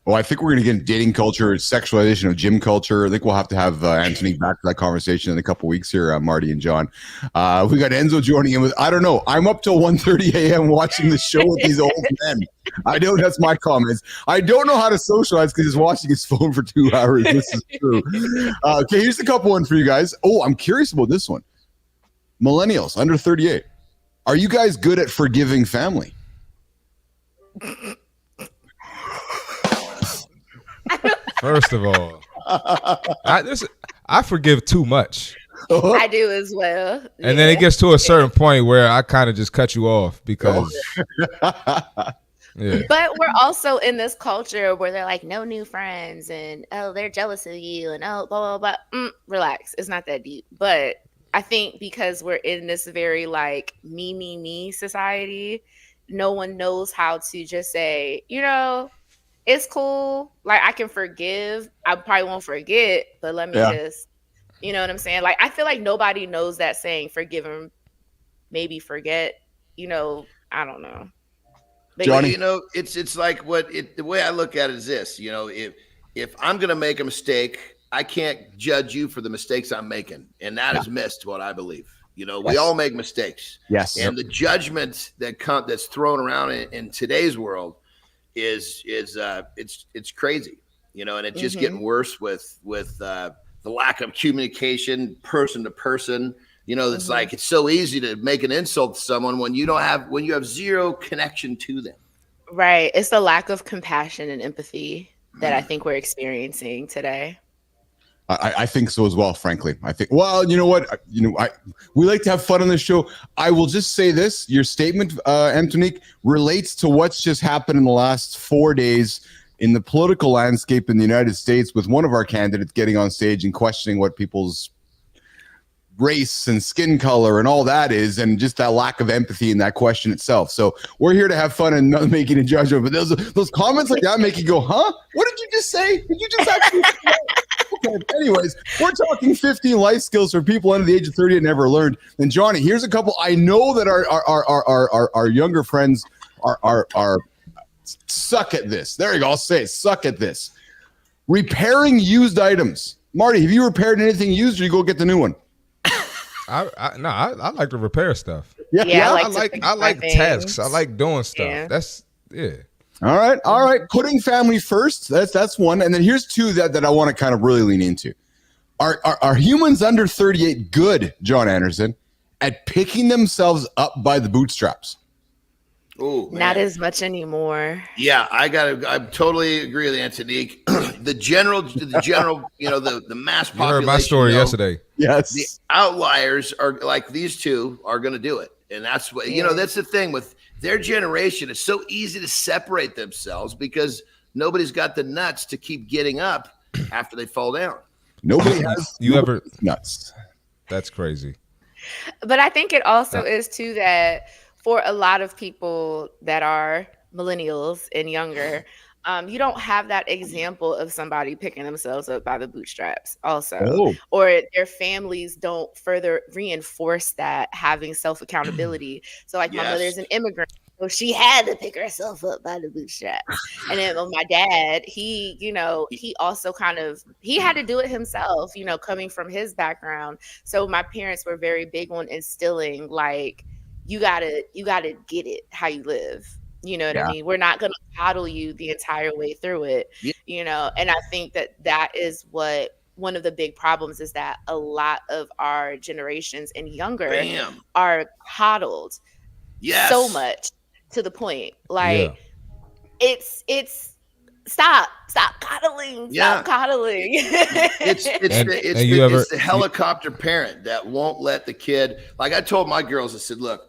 Well, I think we're going to get into dating culture, sexualization of gym culture. I think we'll have to have Antonique back to that conversation in a couple weeks here, Marty and John. We got Enzo joining in with, I don't know, I'm up till 1:30 a.m. watching the show with these old men. I know that's my comments. I don't know how to socialize because he's watching his phone for 2 hours. This is true. Okay, here's a couple one for you guys. Oh, I'm curious about this one. Millennials under 38. Are you guys good at forgiving family? First of all, I forgive too much. I do as well. And then it gets to a certain point where I kind of just cut you off because yeah. But we're also in this culture where they're like, no new friends, and oh, they're jealous of you, and oh, blah, blah, blah. Relax. It's not that deep. But I think because we're in this very like me society, no one knows how to just say, it's cool. Like, I can forgive. I probably won't forget, but let me just, you know what I'm saying? Like, I feel like nobody knows that saying, forgive and maybe forget. I don't know. But Johnny? It's like the way I look at it is this, if I'm going to make a mistake, I can't judge you for the mistakes I'm making. And that is missed what I believe. We all make mistakes. Yes. And the judgment that's thrown around in today's world is it's crazy, and it's just getting worse with the lack of communication person to person. It's like, it's so easy to make an insult to someone when you have zero connection to them. Right. It's the lack of compassion and empathy that I think we're experiencing today. I think so as well, frankly. I think, well, you know what? We like to have fun on this show. I will just say this. Your statement, Antonique, relates to what's just happened in the last 4 days in the political landscape in the United States, with one of our candidates getting on stage and questioning what people's race and skin color and all that is, and just that lack of empathy in that question itself. So we're here to have fun and not making a judgment. But those comments like that make you go, huh? What did you just say? Did you just actually say that? Okay. Anyways, we're talking 15 life skills for people under the age of 30 and never learned. And Johnny, here's a couple. I know that our younger friends are suck at this. There you go. I'll say it. Suck at this. Repairing used items. Marty, have you repaired anything used, or you go get the new one? I like to repair stuff. Yeah, I like tasks. I like doing stuff. Yeah. That's All right. Putting family first. That's one. And then here's two that I want to kind of really lean into. Are humans under 38 good, John Anderson, at picking themselves up by the bootstraps? Oh, not as much anymore. Yeah, I totally agree with Antonique. the general, the mass population. You heard my story yesterday. Yes. The outliers are like these two are going to do it. And that's what, that's the thing with their generation. It's so easy to separate themselves because nobody's got the nuts to keep getting up after they fall down. Nobody has nuts. That's crazy. But I think it also is too that for a lot of people that are millennials and younger, you don't have that example of somebody picking themselves up by the bootstraps also, or their families don't further reinforce that having self-accountability. So like my mother's an immigrant. So she had to pick herself up by the bootstraps. And then my dad, he also he had to do it himself, coming from his background. So my parents were very big on instilling, like, you gotta get it how you live. You know what I mean? We're not gonna coddle you the entire way through it, and I think that is what one of the big problems is, that a lot of our generations and younger are coddled so much, to the point, like, it's stop coddling, stop coddling. It's the helicopter parent that won't let the kid. Like I told my girls, I said, look,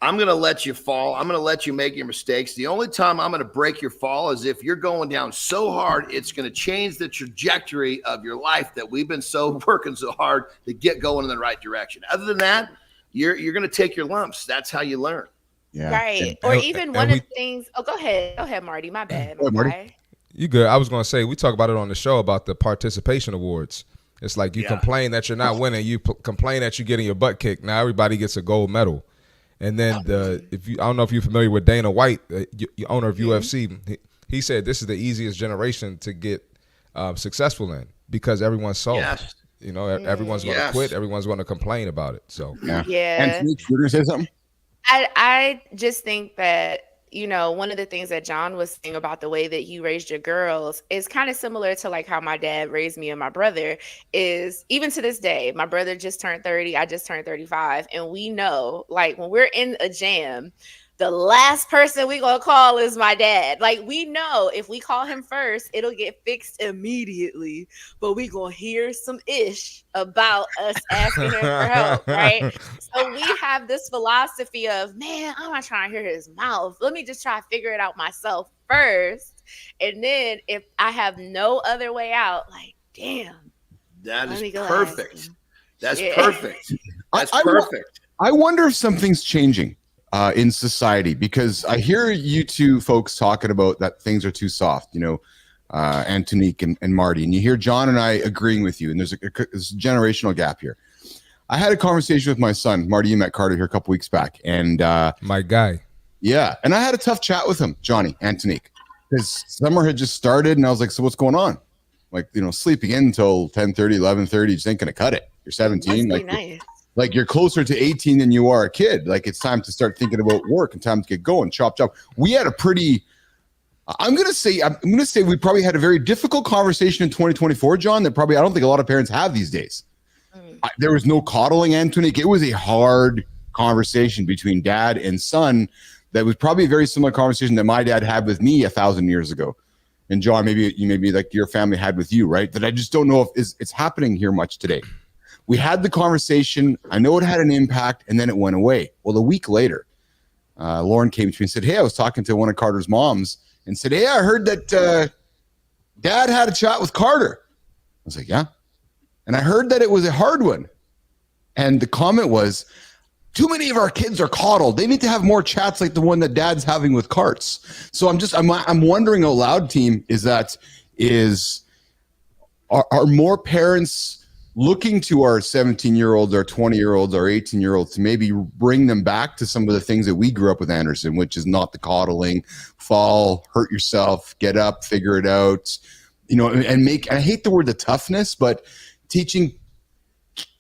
I'm going to let you fall. I'm going to let you make your mistakes. The only time I'm going to break your fall is if you're going down so hard, it's going to change the trajectory of your life that we've been working so hard to get going in the right direction. Other than that, you're going to take your lumps. That's how you learn. Yeah. Right. Or even one of the things. Oh, go ahead, Marty. My bad. Marty. You good? I was going to say, we talk about it on the show about the participation awards. It's like you complain that you're not winning. You complain that you're getting your butt kicked. Now everybody gets a gold medal. And then I don't know if you're familiar with Dana White, owner of UFC. He said this is the easiest generation to get successful in, because everyone's soft. Yes. Everyone's going to quit. Everyone's going to complain about it. So And you're going to say something? I just think that, one of the things that John was saying about the way that you raised your girls is kind of similar to like how my dad raised me and my brother. Is even to this day, my brother just turned 30, I just turned 35, and we know, like, when we're in a jam, the last person we gonna call is my dad. Like, we know if we call him first, it'll get fixed immediately, but we gonna hear some ish about us asking him for help, right? So we have this philosophy of, man, I'm not trying to hear his mouth. Let me just try to figure it out myself first. And then if I have no other way out, like, damn. That is perfect. That's perfect. That's perfect. I wonder if something's changing in society, because I hear you two folks talking about that things are too soft, Antonique and Marty, and you hear John and I agreeing with you, and there's a generational gap here. I had a conversation with my son, Marty. You met Carter here a couple weeks back, and my guy. Yeah, and I had a tough chat with him, Johnny, Antonique, because summer had just started, and I was like, so what's going on? Like, sleeping in until 10:30, 11:30, just ain't gonna cut it. You're 17. Must be nice. Like, you're closer to 18 than you are a kid. Like, it's time to start thinking about work and time to get going. Chop. We had a pretty, I'm going to say we probably had a very difficult conversation in 2024, John, that probably I don't think a lot of parents have these days. There was no coddling, Antonique. It was a hard conversation between dad and son that was probably a very similar conversation that my dad had with me 1,000 years ago. And John, maybe like your family had with you, right? That I just don't know if it's happening here much today. We had the conversation. I know it had an impact, and then it went away. Well, a week later, Lauren came to me and said, hey, I was talking to one of Carter's moms and said, hey, I heard that Dad had a chat with Carter. I was like, yeah. And I heard that it was a hard one. And the comment was, too many of our kids are coddled. They need to have more chats like the one that Dad's having with Carts. So I'm wondering out loud, team, are more parents looking to our 17-year-olds, our 20-year-olds, our 18-year-olds to maybe bring them back to some of the things that we grew up with, Anderson, which is not the coddling, fall, hurt yourself, get up, figure it out, and I hate the word the toughness, but teaching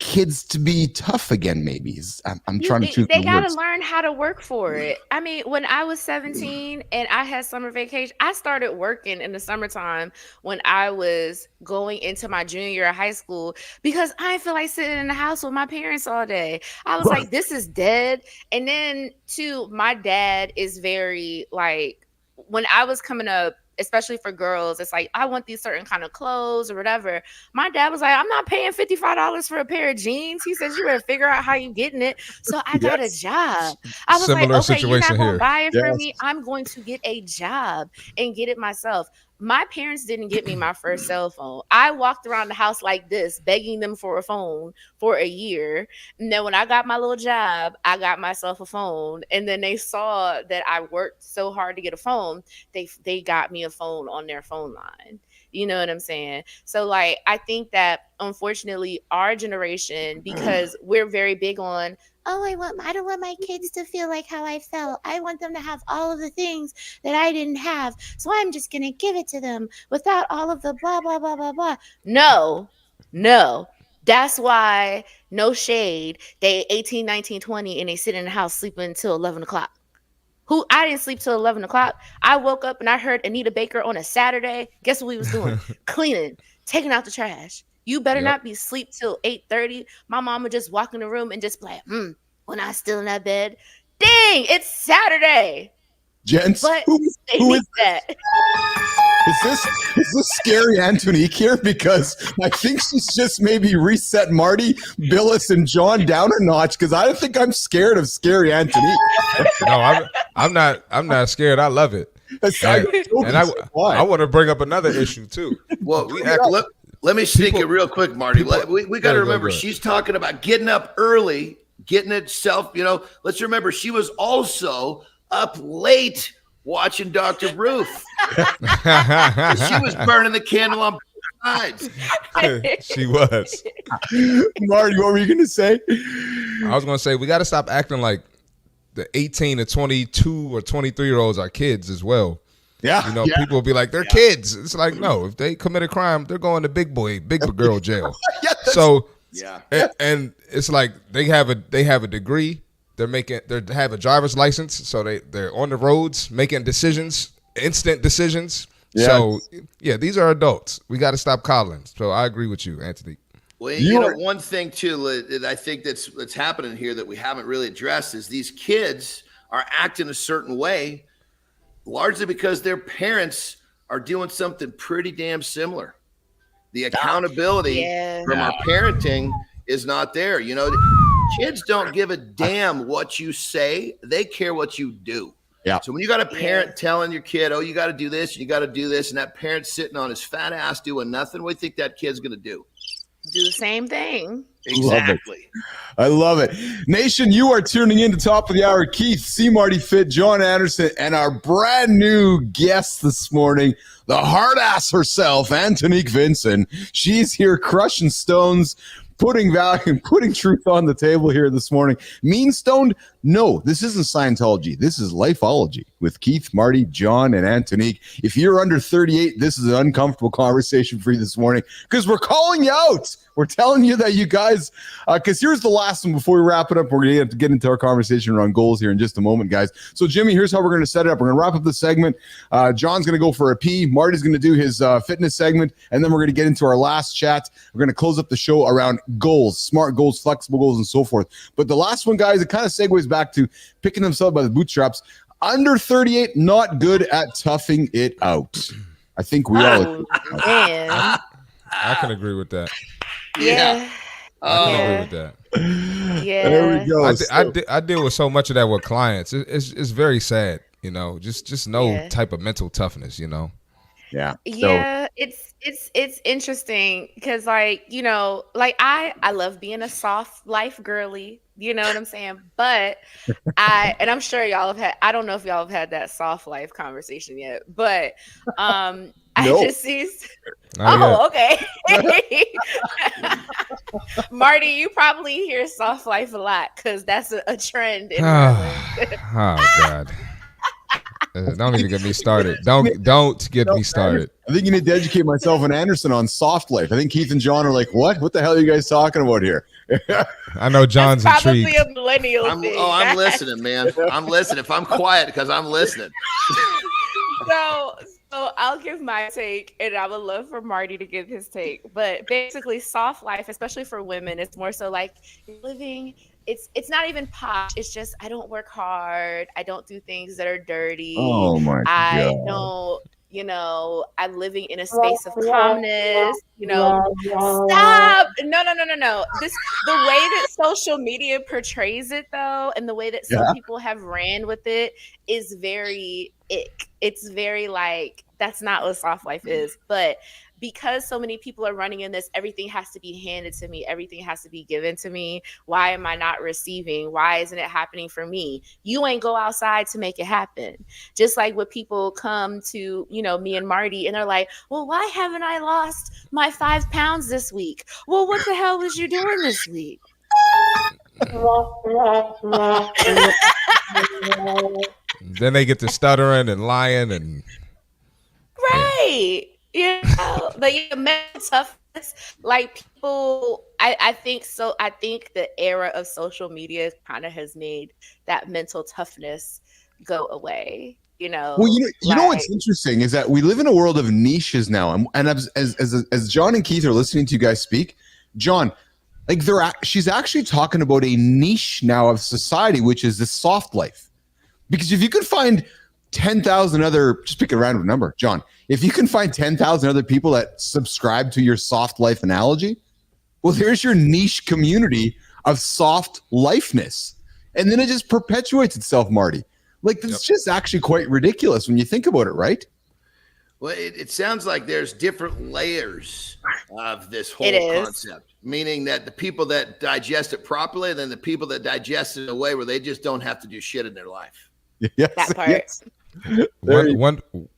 kids to be tough again, maybe. I'm trying to choose they got to learn how to work for it. I mean, when I was 17 and I had summer vacation, I started working in the summertime when I was going into my junior year of high school, because I didn't feel like sitting in the house with my parents all day. I was like, this is dead. And then too, my dad is very like, when I was coming up, especially for girls, it's like, I want these certain kind of clothes or whatever. My dad was like, I'm not paying $55 for a pair of jeans. He says, you better figure out how you getting it. So I got a job. I was Similar like, okay, you're not going to buy it for Yes. me. I'm going to get a job and get it myself. My parents didn't get me my first cell phone. I walked around the house like this, begging them for a phone for a year. And then when I got my little job, I got myself a phone. And then they saw that I worked so hard to get a phone. They got me a phone on their phone line. You know what I'm saying? So like, I think that unfortunately our generation, because we're very big on oh, I don't want my kids to feel like how I felt. I want them to have all of the things that I didn't have. So I'm just going to give it to them without all of the blah, blah, blah, blah, blah. No. That's why, no shade, they 18, 19, 20, and they sit in the house sleeping until 11 o'clock. I didn't sleep till 11 o'clock. I woke up and I heard Anita Baker on a Saturday. Guess what we was doing? Cleaning, taking out the trash. You better not be asleep till 8:30. My mom would just walk in the room and just be like, when I was still in that bed. Dang, it's Saturday. Gents, But who is that? Is this scary Antonique here? Because I think she's just maybe reset Marty, Bilous, and John down a notch. Because I don't think I'm scared of scary Antonique. No, I'm not scared. I love it. And I want to bring up another issue too. Well, let me sneak it real quick, Marty. We got to remember she's talking about getting up early, getting it let's remember she was also up late watching Dr. Ruth. She was burning the candle on both sides. She was. Marty, what were you going to say? I was going to say we got to stop acting like the 18 to 22 or 23-year-olds are kids as well. Yeah. People will be like, they're kids. It's like, no, if they commit a crime, they're going to big girl jail. And it's like they have a degree. They have a driver's license, so they're on the roads making instant decisions. Yeah. So these are adults. We got to stop coddling. So I agree with you, Antonique. Well, one thing too that I think that's happening here that we haven't really addressed is these kids are acting a certain way, largely because their parents are doing something pretty damn similar. The accountability from our parenting is not there. Kids don't give a damn what you say. They care what you do. Yeah. So when you got a parent telling your kid, oh, you got to do this, you got to do this, and that parent's sitting on his fat ass doing nothing, what do you think that kid's going to do? Do the same thing. Exactly. I love it. Nation, you are tuning in to Top of the Hour. Keith, C. Marty Fit, John Anderson, and our brand new guest this morning, the hard ass herself, Antonique Vincent. She's here crushing stones, putting value and putting truth on the table here this morning. Mean stoned? No, this isn't Scientology. This is Lifeology with Keith, Marty, John, and Antonique. If you're under 38, this is an uncomfortable conversation for you this morning because we're calling you out. We're telling you that you guys, because here's the last one before we wrap it up. We're going to have to get into our conversation around goals here in just a moment, guys. So, Jimmy, here's how we're going to set it up. We're going to wrap up the segment. John's going to go for a pee. Marty's going to do his fitness segment, and then we're going to get into our last chat. We're going to close up the show around goals, smart goals, flexible goals, and so forth. But the last one, guys, it kind of segues back to picking themselves by the bootstraps. Under 38, not good at toughing it out. I think we all. I can agree with that. Yeah. I can agree with that. Yeah. There we go. I deal with so much of that with clients. It's very sad, just no type of mental toughness, Yeah. Yeah, it's interesting because I love being a soft life girly, you know what I'm saying? But I'm sure y'all have had, I don't know if y'all have had that soft life conversation yet, but I just see. Okay. Marty, you probably hear soft life a lot because that's a trend in oh God. Don't even get me started. Don't get me started. I think you need to educate myself and Anderson on soft life. I think Keith and John are like, what? What the hell are you guys talking about here? I know John's That's probably intrigued. a millennial thing. I'm listening, man. I'm listening. If I'm quiet, because I'm listening. So I'll give my take, and I would love for Marty to give his take. But basically, soft life, especially for women, it's more so like living. It's not even posh. It's just I don't work hard. I don't do things that are dirty. Oh my God. I don't. I'm living in a space of calmness. Stop. No. The way that social media portrays it, though, and the way that some people have ran with it is very ick. It's very like, that's not what soft life is. But because so many people are running in this, everything has to be handed to me. Everything has to be given to me. Why am I not receiving? Why isn't it happening for me? You ain't go outside to make it happen. Just like when people come to, me and Marty and they're like, well, why haven't I lost my 5 pounds this week? Well, what the hell was you doing this week? Then they get to stuttering and lying and right. The mental toughness, like people, I think so. I think the era of social media kind of has made that mental toughness go away. Well, you know what's interesting is that we live in a world of niches now, and as John and Keith are listening to you guys speak, John, like she's actually talking about a niche now of society, which is the soft life. Because if you could find 10,000 other, just pick a random number, John, if you can find 10,000 other people that subscribe to your soft life analogy, well, there's your niche community of soft lifeness. And then it just perpetuates itself, Marty. Like, it's just actually quite ridiculous when you think about it, right? Well, it sounds like there's different layers of this whole concept, meaning that the people that digest it properly, then the people that digest it in a way where they just don't have to do shit in their life. Yes, that part. Yes.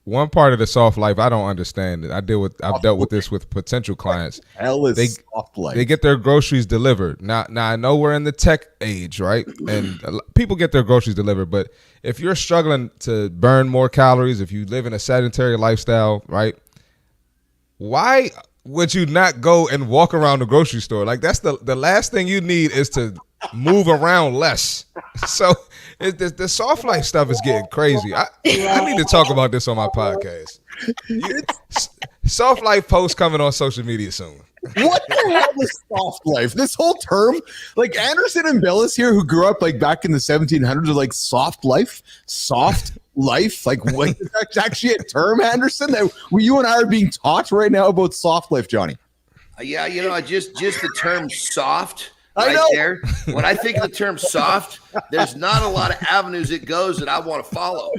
One part of the soft life I don't understand. I've dealt with this with potential clients. Hell is soft life. They get their groceries delivered. Now I know we're in the tech age, right? And people get their groceries delivered, but if you're struggling to burn more calories, if you live in a sedentary lifestyle, right? Why would you not go and walk around the grocery store? Like, that's the last thing you need is to move around less. So the soft life stuff is getting crazy. I need to talk about this on my podcast. Soft life posts coming on social media soon. What the hell is soft life? This whole term, like Anderson and Bilous here, who grew up like back in the 1700s, are like soft life, soft life. Like, what? That's actually a term, Anderson, that you and I are being taught right now about soft life, Johnny. Yeah, just the term soft. I right know. There. When I think of the term soft, there's not a lot of avenues it goes that I want to follow.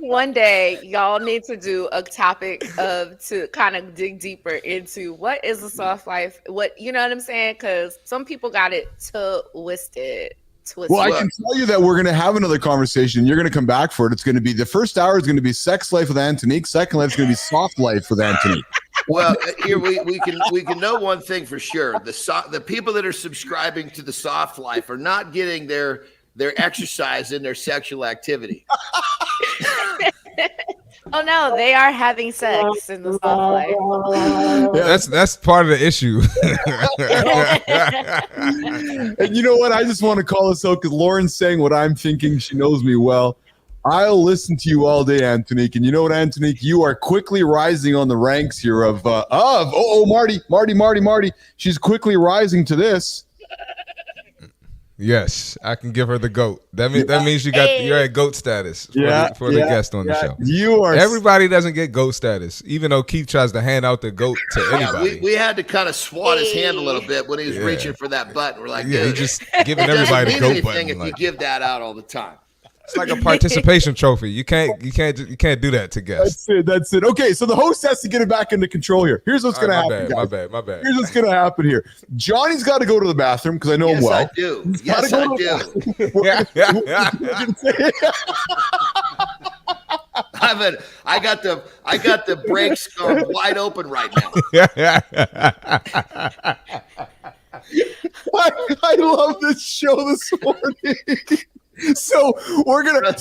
One day y'all need to do a topic to kind of dig deeper into what is a soft life. What, you know what I'm saying? Because some people got it twisted. Well, I can tell you that we're going to have another conversation. You're going to come back for it. It's going to be, the first hour is going to be sex life with Antonique. Second life is going to be soft life with Antonique. Well, here we can know one thing for sure: the people that are subscribing to the soft life are not getting their exercise in their sexual activity. Oh no, they are having sex in the soft life. Yeah, that's part of the issue. And you know what? I just want to call this out because Lauren's saying what I'm thinking. She knows me well. I'll listen to you all day, Antonique. And you know what, Antonique? You are quickly rising on the ranks here of Marty. She's quickly rising to this. Yes, I can give her the GOAT. That means you're at GOAT status for the guest on the show. You are. Everybody doesn't get GOAT status, even though Keith tries to hand out the GOAT to anybody. Yeah, we had to kind of swat his hand a little bit when he was reaching for that button. We're like, he's just giving everybody the GOAT button. If you give that out all the time. It's like a participation trophy. You can't do that to guests. That's it. Okay, so the host has to get it back into control here. Here's what's going to happen. My bad. Here's what's going to happen here. Johnny's got to go to the bathroom because I know him well. Yes, I do. I got the brakes wide open right now. I love this show this morning. So we're gonna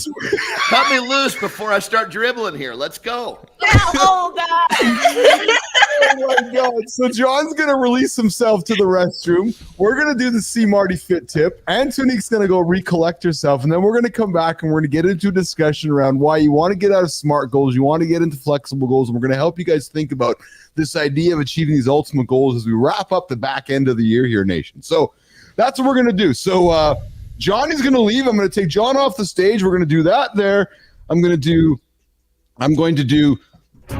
cut me loose before I start dribbling here. Let's go. Oh God! Oh my God! So John's gonna release himself to the restroom. We're gonna do the See Marty Fit tip. Antonique's gonna go recollect herself, and then we're gonna come back and we're gonna get into a discussion around why you want to get out of SMART goals, you want to get into flexible goals, and we're gonna help you guys think about this idea of achieving these ultimate goals as we wrap up the back end of the year here, nation. So that's what we're gonna do. So. Johnny's going to leave. I'm going to take John off the stage. We're going to do that there. I'm going to do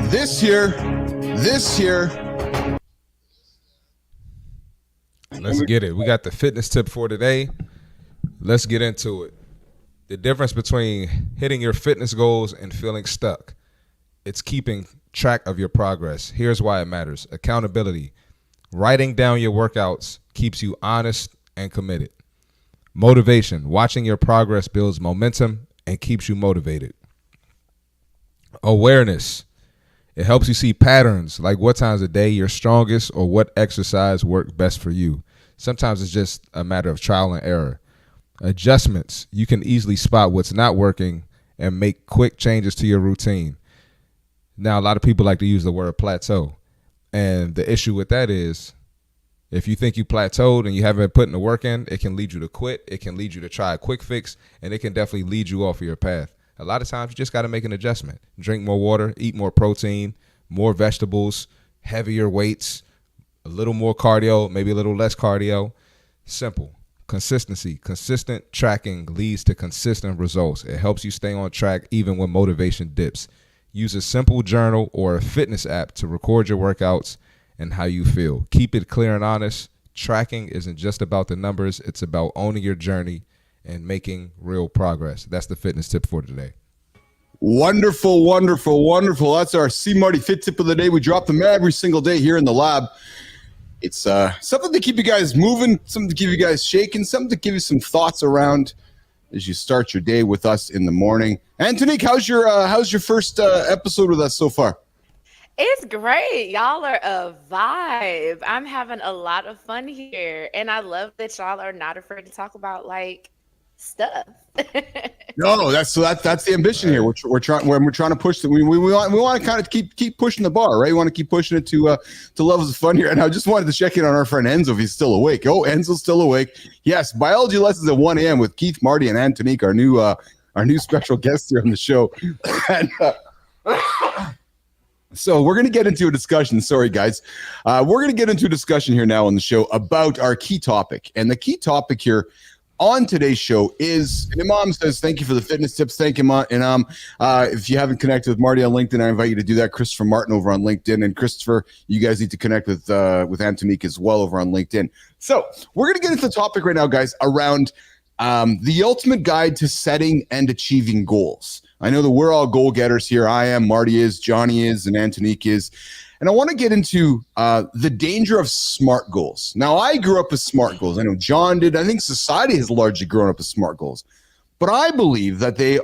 this here. Let's get it. We got the fitness tip for today. Let's get into it. The difference between hitting your fitness goals and feeling stuck. It's keeping track of your progress. Here's why it matters. Accountability. Writing down your workouts keeps you honest and committed. Motivation. Watching your progress builds momentum and keeps you motivated. Awareness. It helps you see patterns, like what times a day you're strongest or what exercise worked best for you. Sometimes it's just a matter of trial and error. Adjustments, you can easily spot what's not working and make quick changes to your routine. Now, a lot of people like to use the word plateau. And the issue with that is, if you think you plateaued and you haven't put in the work in, it can lead you to quit. It can lead you to try a quick fix, and it can definitely lead you off of your path. A lot of times you just got to make an adjustment. Drink more water, eat more protein, more vegetables, heavier weights, a little more cardio, maybe a little less cardio. Simple. Consistency. Consistent tracking leads to consistent results. It helps you stay on track even when motivation dips. Use a simple journal or a fitness app to record your workouts and how you feel. Keep it clear and honest. Tracking isn't just about the numbers. It's about owning your journey and making real progress. That's the fitness tip for today. Wonderful, wonderful, wonderful. That's our See Marty Fit Tip of the day. We drop them every single day here in the lab. It's something to keep you guys moving, something to keep you guys shaking, something to give you some thoughts around as you start your day with us in the morning. Antonique, how's your first episode with us so far? It's great. Y'all are a vibe. I'm having a lot of fun here. And I love that y'all are not afraid to talk about like stuff. No, that's the ambition here. We're trying to push we want to kind of keep pushing the bar, right? We want to keep pushing it to levels of fun here. And I just wanted to check in on our friend Enzo if he's still awake. Oh, Enzo's still awake. Yes, biology lessons at 1 a.m. with Keith, Marty, and Antonique, our new special guests here on the show. And, so we're going to get into a discussion. Sorry, guys. We're going to get into a discussion here now on the show about our key topic. And the key topic here on today's show is, and Imam says, thank you for the fitness tips. Thank you, Imam. If you haven't connected with Marty on LinkedIn, I invite you to do that. Christopher Martin over on LinkedIn. And Christopher, you guys need to connect with Antonique as well over on LinkedIn. So we're going to get into the topic right now, guys, around the ultimate guide to setting and achieving goals. I know that we're all goal getters here. I am, Marty is, Johnny is, and Antonique is. And I want to get into the danger of SMART goals. Now, I grew up with SMART goals. I know John did. I think society has largely grown up with SMART goals. But I believe that they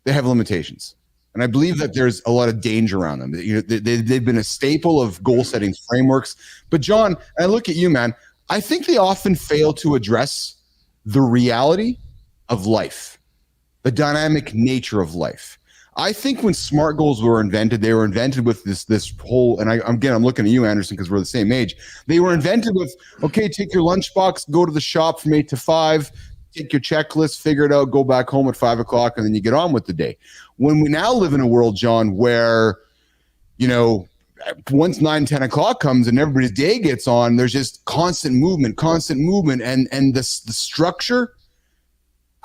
have limitations. And I believe that there's a lot of danger around them. You know, they've been a staple of goal-setting frameworks. But John, I look at you, man. I think they often fail to address the reality of life, the dynamic nature of life. I think when SMART goals were invented, they were invented with this whole, and I'm looking at you, Anderson, because we're the same age. They were invented with, okay, take your lunchbox, go to the shop from 8 to 5, take your checklist, figure it out, go back home at 5 o'clock, and then you get on with the day. When we now live in a world, John, where, you know, once 9, 10 o'clock comes and everybody's day gets on, there's just constant movement, and the structure,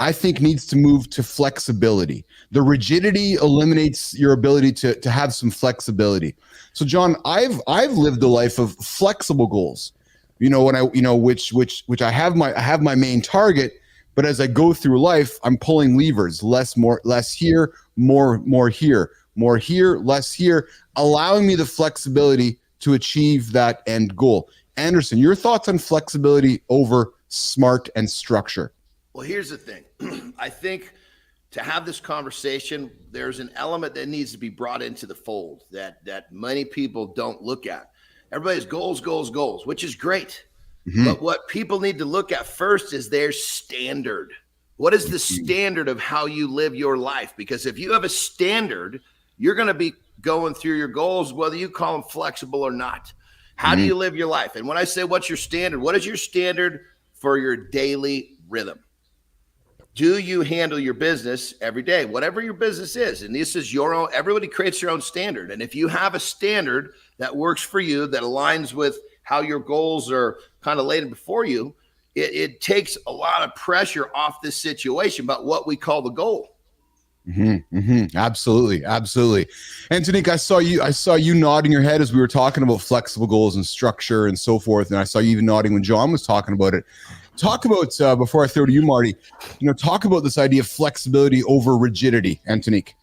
I think, needs to move to flexibility. The rigidity eliminates your ability to have some flexibility. So, John, I've lived a life of flexible goals. You know, which I have my main target, but as I go through life, I'm pulling levers, less here, more here, more here, less here, allowing me the flexibility to achieve that end goal. Anderson, your thoughts on flexibility over SMART and structure? Well, here's the thing. I think to have this conversation, there's an element that needs to be brought into the fold that many people don't look at. Everybody's goals, which is great. Mm-hmm. But what people need to look at first is their standard. What is the standard of how you live your life? Because if you have a standard, you're going to be going through your goals, whether you call them flexible or not. How do you live your life? And when I say what's your standard, what is your standard for your daily rhythm? Do you handle your business every day, whatever your business is? And this is your own, everybody creates their own standard. And if you have a standard that works for you, that aligns with how your goals are kind of laid before you, it takes a lot of pressure off this situation about what we call the goal. Absolutely. Antonique, I saw you nodding your head as we were talking about flexible goals and structure and so forth. And I saw you even nodding when John was talking about it. Talk about, before I throw to you, Marty, talk about this idea of flexibility over rigidity, Antonique.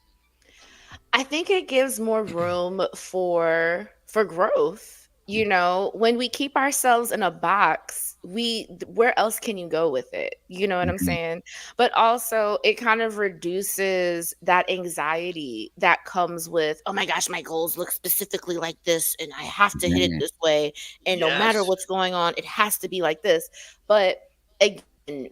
I think it gives more room for growth. You know, when we keep ourselves in a box, where else can you go with it? You know what I'm saying? But also it kind of reduces that anxiety that comes with, oh my gosh, my goals look specifically like this and I have to hit it this way. And no matter what's going on, it has to be like this. But again,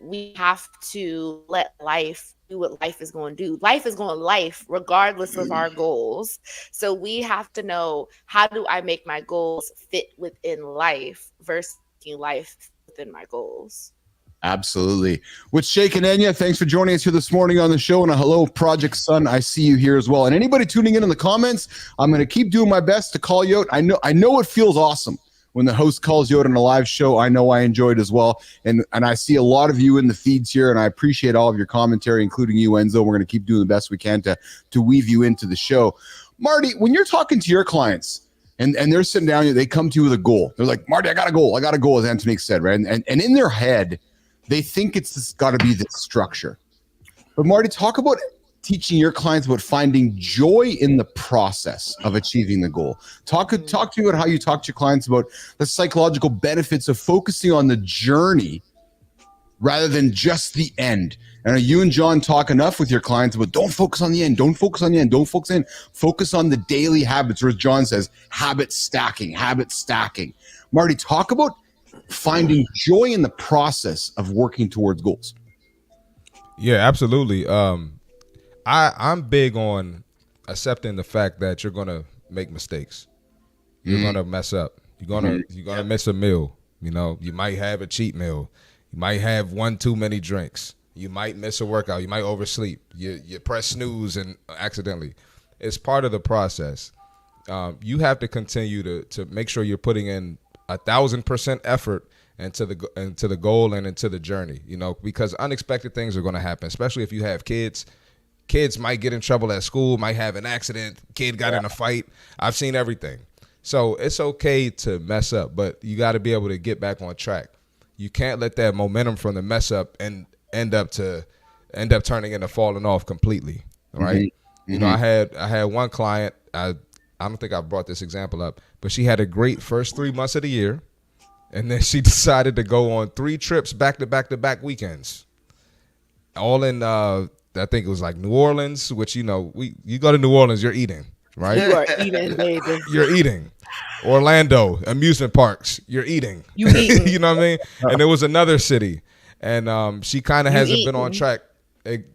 we have to let life do what life is going to do. Life is going to life regardless of our goals. So we have to know, how do I make my goals fit within life versus making life within my goals? Absolutely. With Shake and Enya, thanks for joining us here this morning on the show. And a hello, Project Sun. I see you here as well. And anybody tuning in the comments, I'm going to keep doing my best to call you out. I know it feels awesome when the host calls you out on a live show. I know I enjoyed as well. And I see a lot of you in the feeds here, and I appreciate all of your commentary, including you, Enzo. We're going to keep doing the best we can to weave you into the show. Marty, when you're talking to your clients and they're sitting down, they come to you with a goal. They're like, Marty, I got a goal, as Antonique said, right? And in their head, they think it's got to be this structure. But Marty, talk about teaching your clients about finding joy in the process of achieving the goal. Talk to me about how you talk to your clients about the psychological benefits of focusing on the journey rather than just the end. And you and John talk enough with your clients about don't focus on the end, don't focus on the end, don't focus in, focus on the daily habits, or as John says, habit stacking. Marty, talk about finding joy in the process of working towards goals. Yeah, absolutely. I'm big on accepting the fact that you're gonna make mistakes. You're gonna mess up. You're gonna miss a meal. You know, you might have a cheat meal. You might have one too many drinks. You might miss a workout. You might oversleep. You press snooze and accidentally. It's part of the process. You have to continue to make sure you're putting in 1,000% effort into the goal and into the journey. You know, because unexpected things are going to happen, especially if you have kids. Kids might get in trouble at school, might have an accident, kid got in a fight. I've seen everything. So it's okay to mess up, but you got to be able to get back on track. You can't let that momentum from the mess up and end up turning into falling off completely, right? You know, I had one client, I don't think I brought this example up, but she had a great first 3 months of the year, and then she decided to go on 3 trips back weekends, all in I think it was like New Orleans, which, you know, you go to New Orleans, you're eating, right? You are eating, baby. You're eating. Orlando, amusement parks, you're eating. You eating. You know what I mean? And there was another city, and she kind of hasn't been on track.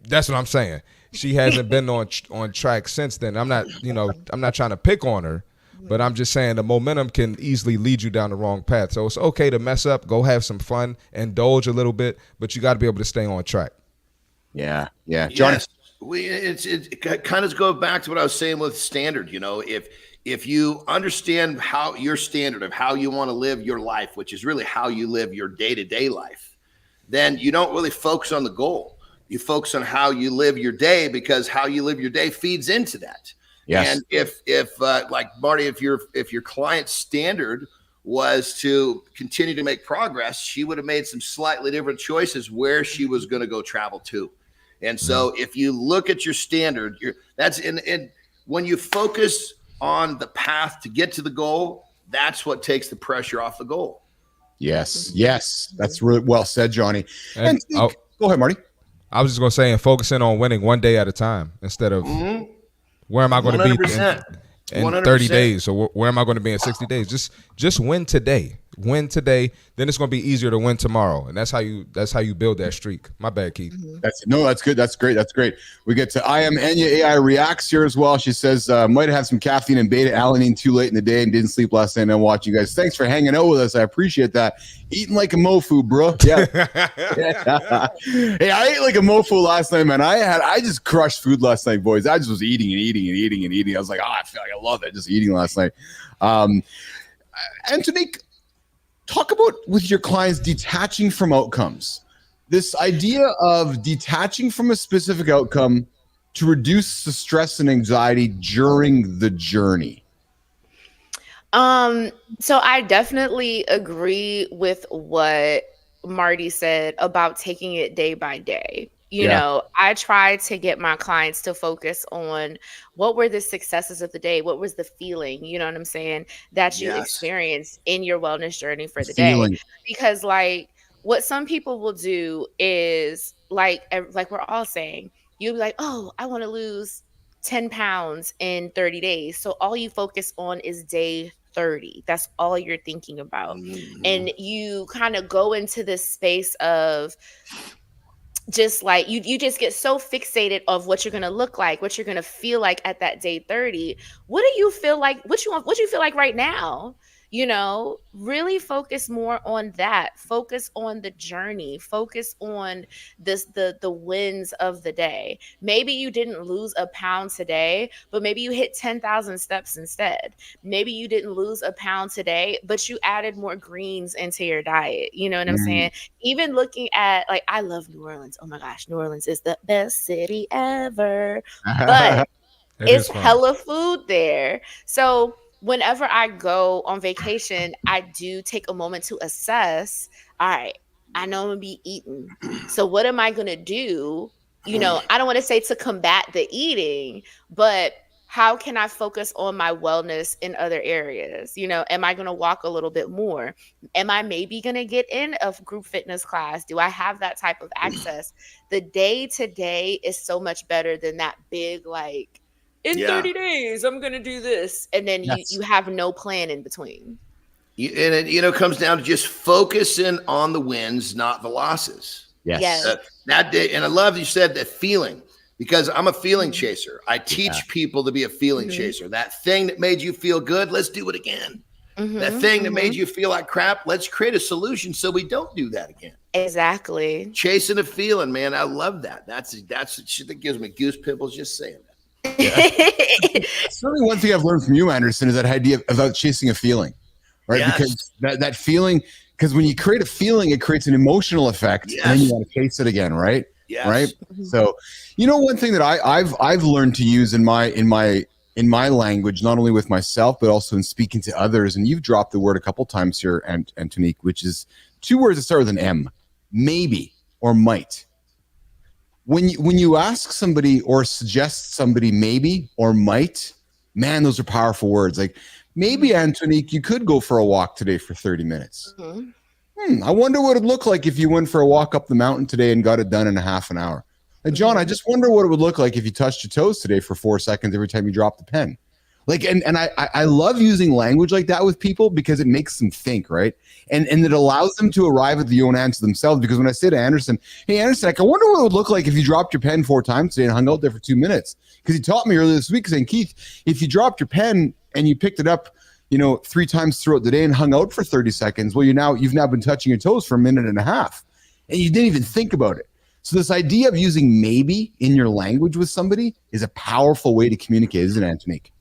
That's what I'm saying. She hasn't been on track since then. I'm not trying to pick on her, but I'm just saying the momentum can easily lead you down the wrong path. So it's okay to mess up, go have some fun, indulge a little bit, but you got to be able to stay on track. Yeah. John, yes. It kind of goes back to what I was saying with standard. You know, if you understand how your standard of how you want to live your life, which is really how you live your day-to-day life, then you don't really focus on the goal. You focus on how you live your day, because how you live your day feeds into that. Yes. And if like Marty, if your client's standard was to continue to make progress, she would have made some slightly different choices where she was going to go travel to. And so if you look at your standard, when you focus on the path to get to the goal, that's what takes the pressure off the goal. Yes. That's really well said, Johnny. And go ahead, Marty. I was just going to say, and focusing on winning one day at a time instead of where am I going to be in 30 days, or where am I going to be in 60 days? Just win today. Win today, then it's going to be easier to win tomorrow, and that's how you build that streak. My bad, Keith. That's good. That's great. We get to I am Enya AI reacts here as well. She says might have some caffeine and beta alanine too late in the day and didn't sleep last night and watch you guys. Thanks for hanging out with us. I appreciate that. Eating like a mofo, bro. Yeah. Hey, I ate like a mofo last night, man. I just crushed food last night, boys. I just was eating. I was like, I feel like I love it. Just eating last night. Antonique, talk about with your clients detaching from outcomes. This idea of detaching from a specific outcome to reduce the stress and anxiety during the journey. So I definitely agree with what Marty said about taking it day by day. You know, I try to get my clients to focus on what were the successes of the day? What was the feeling, you know what I'm saying, that you experienced in your wellness journey for the day? Because like what some people will do is like we're all saying, you'll be like, oh, I want to lose 10 pounds in 30 days. So all you focus on is day 30. That's all you're thinking about. And you kind of go into this space of just like you just get so fixated of what you're going to look like, what you're going to feel like at that day 30. What do you feel like? What you feel like right now? You know, really focus more on that. Focus on the journey. Focus on the wins of the day. Maybe you didn't lose a pound today, but maybe you hit 10,000 steps instead. Maybe you didn't lose a pound today, but you added more greens into your diet. You know what I'm saying? Even looking at, like, I love New Orleans. Oh my gosh, New Orleans is the best city ever. But it's hella food there. So whenever I go on vacation, I do take a moment to assess, all right, I know I'm going to be eating. So what am I going to do? You know, I don't want to say to combat the eating, but how can I focus on my wellness in other areas? You know, am I going to walk a little bit more? Am I maybe going to get in a group fitness class? Do I have that type of access? The day to day is so much better than that big, like, in 30 days, I'm going to do this. And then you have no plan in between. And it, you know, comes down to just focusing on the wins, not the losses. Yes. That day. And I love you said that feeling, because I'm a feeling chaser. I teach people to be a feeling chaser. That thing that made you feel good, let's do it again. That thing that made you feel like crap, let's create a solution so we don't do that again. Exactly. Chasing a feeling, man. I love that. That's shit that gives me goose pimples just saying that. Certainly one thing I've learned from you, Anderson, is that idea about chasing a feeling, right? Because that feeling, because when you create a feeling, it creates an emotional effect, and then you want to chase it again, right? Right. So, you know, one thing that I've learned to use in my language, not only with myself but also in speaking to others, and you've dropped the word a couple times here, Antonique, which is two words that start with an M: maybe or might. When you ask somebody or suggest somebody maybe or might, man, those are powerful words. Like, maybe, Antonique, you could go for a walk today for 30 minutes. I wonder what it'd look like if you went for a walk up the mountain today and got it done in a half an hour. Like, John, I just wonder what it would look like if you touched your toes today for 4 seconds every time you drop the pen. Like, and I love using language like that with people because it makes them think, right? And it allows them to arrive at the own answer themselves. Because when I say to Anderson, hey, Anderson, I wonder what it would look like if you dropped your pen 4 times today and hung out there for 2 minutes. Because he taught me earlier this week saying, Keith, if you dropped your pen and you picked it up, you know, 3 times throughout the day and hung out for 30 seconds, well, you've now been touching your toes for a minute and a half, and you didn't even think about it. So this idea of using maybe in your language with somebody is a powerful way to communicate, isn't it, Antonique?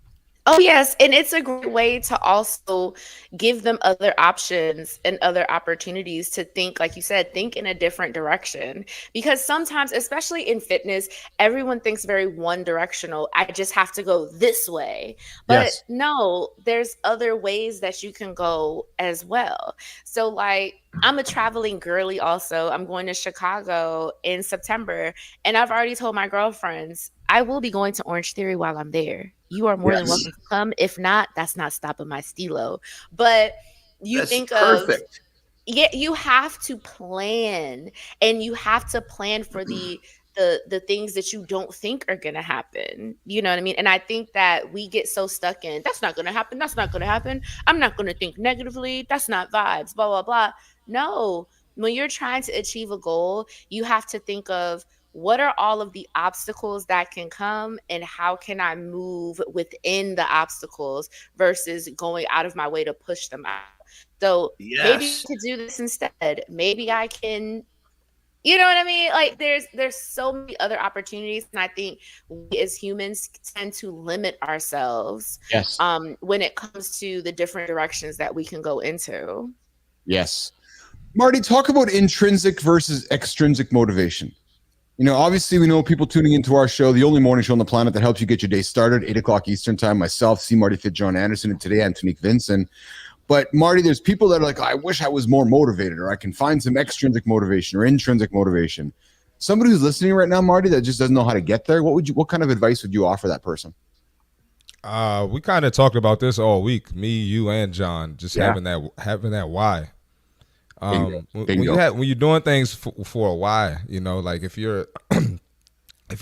Oh, yes. And it's a great way to also give them other options and other opportunities to think, like you said, think in a different direction. Because sometimes, especially in fitness, everyone thinks very one directional. I just have to go this way. But no, there's other ways that you can go as well. So like, I'm a traveling girly also. I'm going to Chicago in September. And I've already told my girlfriends, I will be going to Orange Theory while I'm there. You are more than welcome to come. If not, that's not stopping my stilo. But you think perfect. You have to plan, and you have to plan for the things that you don't think are going to happen. You know what I mean? And I think that we get so stuck in, that's not going to happen. That's not going to happen. I'm not going to think negatively. That's not vibes, blah, blah, blah. No, when you're trying to achieve a goal, you have to think of, what are all of the obstacles that can come, and how can I move within the obstacles versus going out of my way to push them out? So maybe to do this instead, maybe I can, you know what I mean? Like there's so many other opportunities. And I think we as humans tend to limit ourselves when it comes to the different directions that we can go into. Yes. Marty, talk about intrinsic versus extrinsic motivation. You know, obviously, we know people tuning into our show, the only morning show on the planet that helps you get your day started, 8 o'clock Eastern time. Myself, C. Marty Fit, John Anderson, and today, Antonique Vincent. But Marty, there's people that are like, I wish I was more motivated, or I can find some extrinsic motivation or intrinsic motivation. Somebody who's listening right now, Marty, that just doesn't know how to get there, what kind of advice would you offer that person? We kind of talked about this all week, me, you, and John, just having that why. When you're doing things for a why, like if you're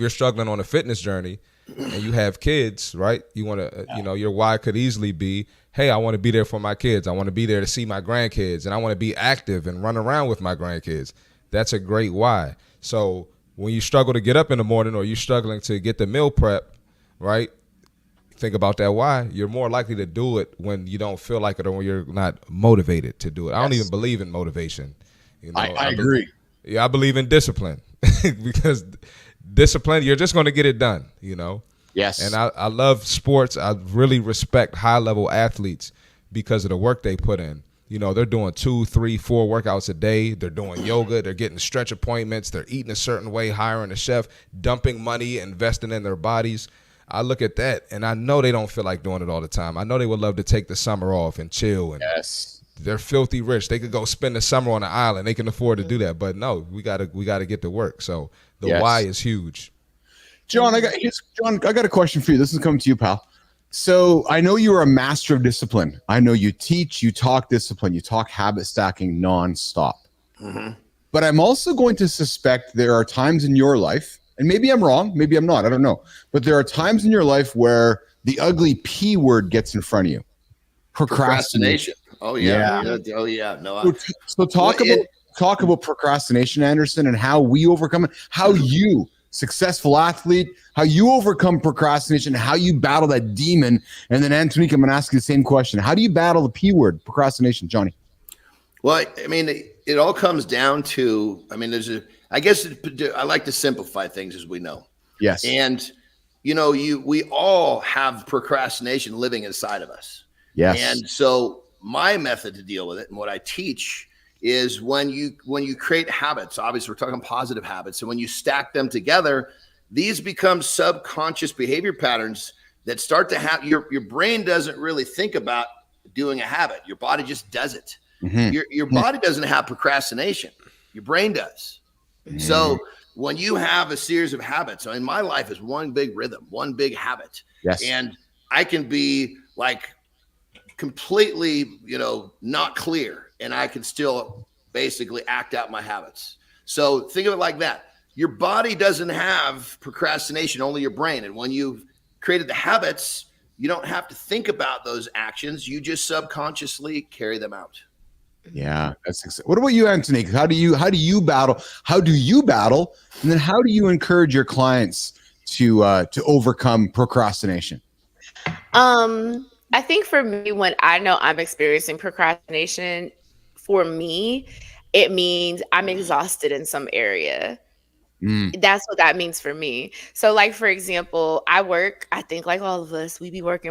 struggling on a fitness journey and you have kids, right? You want to, your why could easily be, hey, I want to be there for my kids. I want to be there to see my grandkids, and I want to be active and run around with my grandkids. That's a great why. So when you struggle to get up in the morning, or you're struggling to get the meal prep, right? Think about that why. You're more likely to do it when you don't feel like it, or when you're not motivated to do it. I don't even believe in motivation. I agree. I believe in discipline because discipline, you're just going to get it done, Yes. And I love sports. I really respect high-level athletes because of the work they put in. They're doing 2, 3, 4 workouts a day. They're doing yoga. They're getting stretch appointments. They're eating a certain way, hiring a chef, dumping money, investing in their bodies. I look at that, and I know they don't feel like doing it all the time. I know they would love to take the summer off and chill. And they're filthy rich. They could go spend the summer on an island. They can afford to do that. But no, we gotta get to work. So the why is huge. John, I got a question for you. This is coming to you, pal. So I know you're a master of discipline. I know you teach, you talk discipline, you talk habit stacking nonstop. Mm-hmm. But I'm also going to suspect there are times in your life, and maybe I'm wrong, maybe I'm not, I don't know. But there are times in your life where the ugly P word gets in front of you. Procrastination. Oh yeah. Oh yeah. No. So talk about procrastination, Anderson, and how we overcome it. How you, successful athlete, how you overcome procrastination, how you battle that demon. And then Antonique, I'm going to ask you the same question. How do you battle the P word, procrastination, Johnny? Well, I mean, it all comes down to, I like to simplify things, as we know. Yes. And, we all have procrastination living inside of us. Yes. And so my method to deal with it, and what I teach, is when you create habits. Obviously, we're talking positive habits. And when you stack them together, these become subconscious behavior patterns that start to have your brain doesn't really think about doing a habit. Your body just does it. Mm-hmm. Your body doesn't have procrastination. Your brain does. Mm-hmm. So when you have a series of habits, in my life is one big rhythm, one big habit. Yes. And I can be like completely, not clear, and I can still basically act out my habits. So think of it like that. Your body doesn't have procrastination, only your brain. And when you've created the habits, you don't have to think about those actions. You just subconsciously carry them out. Yeah, what about you, Antonique? How do you battle? And then how do you encourage your clients to overcome procrastination? I think for me, when I know I'm experiencing procrastination, for me, it means I'm exhausted in some area. That's what that means for me. So like, for example, I work, I think like all of us, we be working.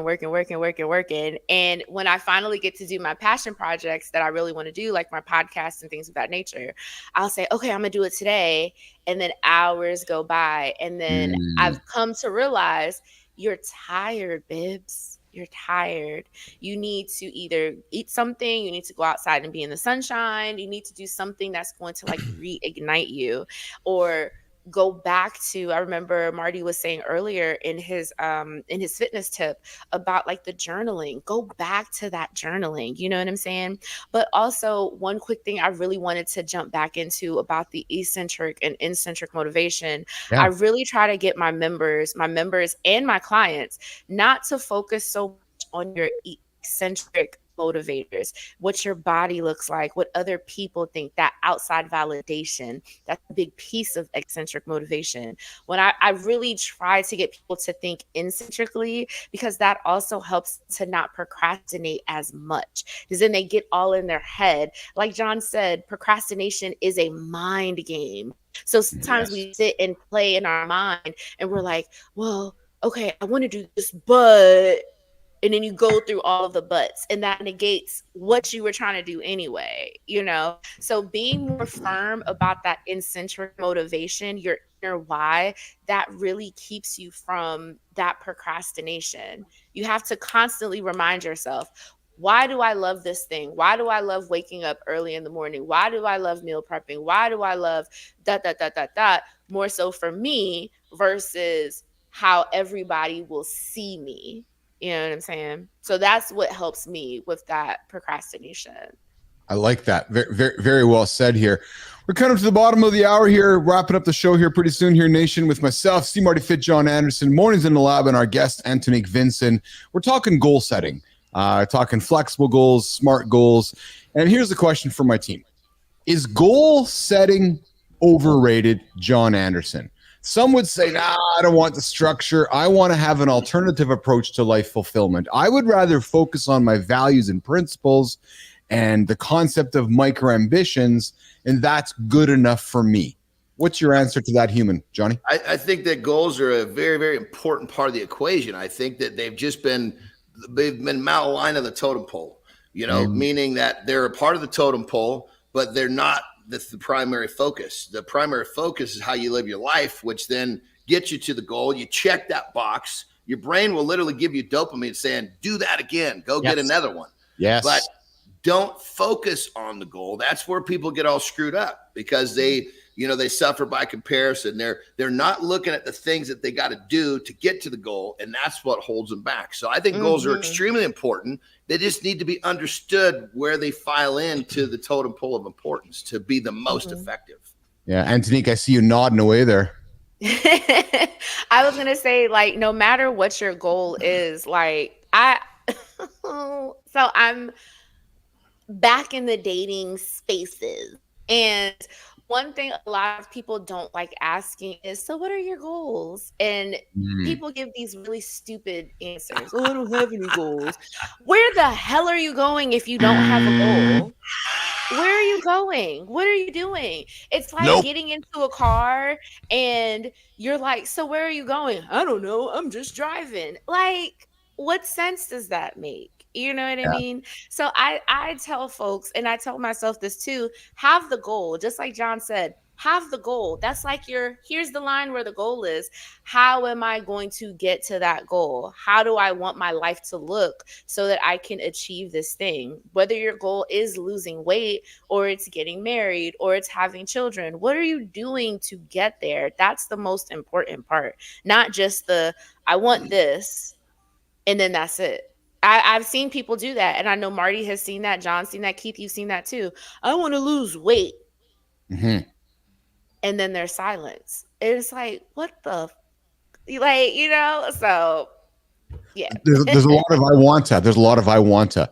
And when I finally get to do my passion projects that I really want to do, like my podcasts and things of that nature, I'll say, okay, I'm gonna do it today. And then hours go by. And then I've come to realize you're tired, Bibs. You're tired. You need to either eat something, you need to go outside and be in the sunshine, you need to do something that's going to like reignite you, or go back to, I remember Marty was saying earlier in his fitness tip about like the journaling. Go back to that journaling, you know what I'm saying? But also one quick thing I really wanted to jump back into about the eccentric and intrinsic motivation. Yeah. I really try to get my members and my clients not to focus so much on your eccentric motivators, what your body looks like, what other people think, that outside validation. That's a big piece of eccentric motivation. When I really try to get people to think incentrically, because that also helps to not procrastinate as much, because then they get all in their head. Like John said, procrastination is a mind game. So sometimes we sit and play in our mind and we're like, well, okay, I want to do this, but... And then you go through all of the buts, and that negates what you were trying to do anyway, So being more firm about that intrinsic motivation, your inner why, that really keeps you from that procrastination. You have to constantly remind yourself, Why do I love this thing? Why do I love waking up early in the morning? Why do I love meal prepping? Why do I love that? More so for me versus how everybody will see me. You know what I'm saying? So that's what helps me with that procrastination. I like that. Very, very, very well said here. We're coming to the bottom of the hour here, wrapping up the show here pretty soon here, Nation, with myself, Steve Marty Fit, John Anderson, Mornings in the Lab, and our guest, Antonique Vincent. We're talking goal setting, talking flexible goals, smart goals. And here's the question for my team. Is goal setting overrated, John Anderson? Some would say, nah, I don't want the structure. I want to have an alternative approach to life fulfillment. I would rather focus on my values and principles and the concept of micro ambitions, and that's good enough for me. What's your answer to that, human, Johnny? I think that goals are a very, very important part of the equation. I think that they've been malaligned on the totem pole, meaning that they're a part of the totem pole, but they're not the primary focus. The primary focus is how you live your life, which then gets you to the goal. You check that box. Your brain will literally give you dopamine saying, do that again, go get another one. Yes. But don't focus on the goal. That's where people get all screwed up because they suffer by comparison. They're not looking at the things that they got to do to get to the goal, and that's what holds them back. So I think goals are extremely important. They just need to be understood where they file into the totem pole of importance to be the most effective. Yeah, Antonique, I see you nodding away there. I was gonna say, like, no matter what your goal is, like so I'm back in the dating spaces. And one thing a lot of people don't like asking is, so what are your goals? And people give these really stupid answers. Oh, I don't have any goals. Where the hell are you going if you don't have a goal? Where are you going? What are you doing? It's like getting into a car and you're like, so where are you going? I don't know. I'm just driving. Like, what sense does that make? You know what I mean? So I tell folks, and I tell myself this too, have the goal. Just like John said, have the goal. That's like here's the line where the goal is. How am I going to get to that goal? How do I want my life to look so that I can achieve this thing? Whether your goal is losing weight or it's getting married or it's having children, what are you doing to get there? That's the most important part. Not just I want this and then that's it. I've seen people do that. And I know Marty has seen that. John's seen that. Keith, you've seen that too. I want to lose weight. And then there's silence. It's like, what the, so yeah. There's a lot of I want to. There's a lot of I want to.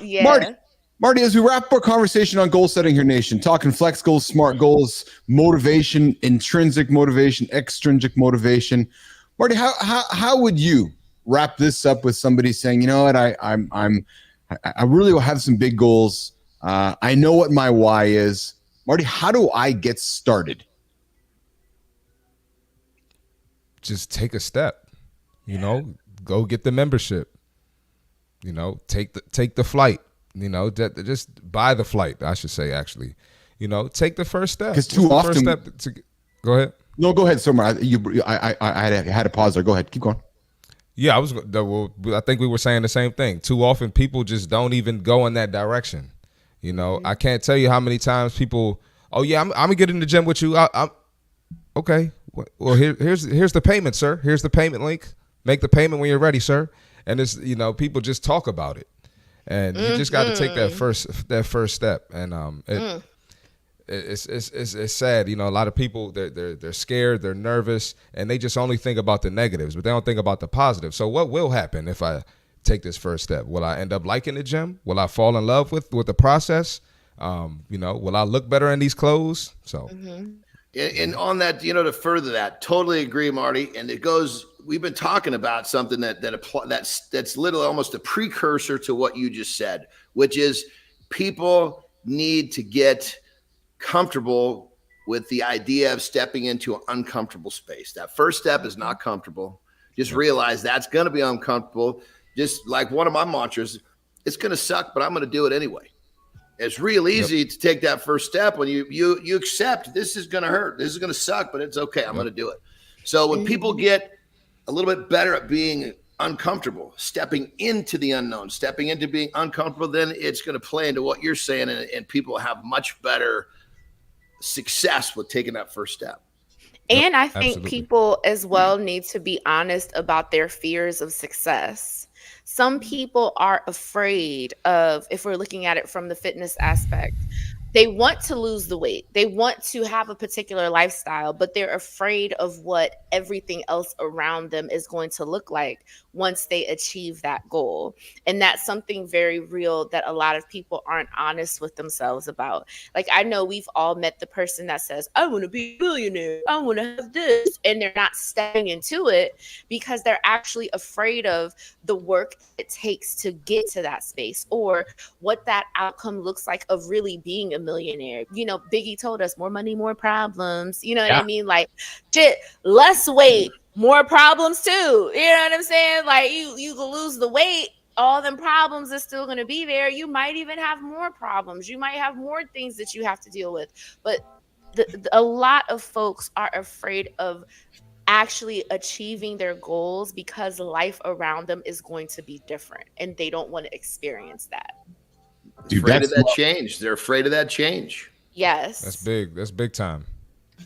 Yeah. Marty, as we wrap up our conversation on goal setting here, Nation, talking flex goals, smart goals, motivation, intrinsic motivation, extrinsic motivation. Marty, how would you wrap this up with somebody saying, you know what, I really will have some big goals. I know what my why is. Marty, how do I get started? Just take a step, go get the membership, take the flight, just buy the flight, I should say, actually, take the first step. Because too often, go ahead. No, go ahead. Somewhere I had a pause there. Go ahead. Keep going. Yeah, I think we were saying the same thing. Too often people just don't even go in that direction. I can't tell you how many times people, oh yeah, I'm gonna get in the gym with you. I'm okay. Well, here's the payment, sir. Here's the payment link. Make the payment when you're ready, sir. And it's, people just talk about it. And you just got to take that first step. And it's sad, a lot of people they're scared, they're nervous, and they just only think about the negatives, but they don't think about the positives. So what will happen if I take this first step? Will I end up liking the gym? Will I fall in love with the process? Will I look better in these clothes? So and on that, to further that, totally agree, Marty. And it goes, we've been talking about something that's literally almost a precursor to what you just said, which is people need to get comfortable with the idea of stepping into an uncomfortable space. That first step is not comfortable. Just realize that's going to be uncomfortable. Just like one of my mantras, it's going to suck, but I'm going to do it anyway. It's real easy to take that first step when you accept this is going to hurt. This is going to suck, but it's okay. I'm going to do it. So when people get a little bit better at being uncomfortable, stepping into the unknown, stepping into being uncomfortable, then it's going to play into what you're saying, and people have much better success with taking that first step. And I think absolutely. people as well need to be honest about their fears of success. Some people are afraid of, if we're looking at it from the fitness aspect, they want to lose the weight. They want to have a particular lifestyle, but they're afraid of what everything else around them is going to look like once they achieve that goal. And that's something very real that a lot of people aren't honest with themselves about. Like, I know we've all met the person that says, I want to be a millionaire, I want to have this, and they're not stepping into it because they're actually afraid of the work it takes to get to that space, or what that outcome looks like of really being a millionaire. You know, Biggie told us, more money, more problems. You know what I mean? Like, shit, less weight, more problems too. You know what I'm saying? Like, you can lose the weight, all them problems are still going to be there. You might even have more problems. You might have more things that you have to deal with. But a lot of folks are afraid of actually achieving their goals because life around them is going to be different, and they don't want to experience that. Dude, Afraid of that change. They're afraid of that change. Yes. That's big. That's big time.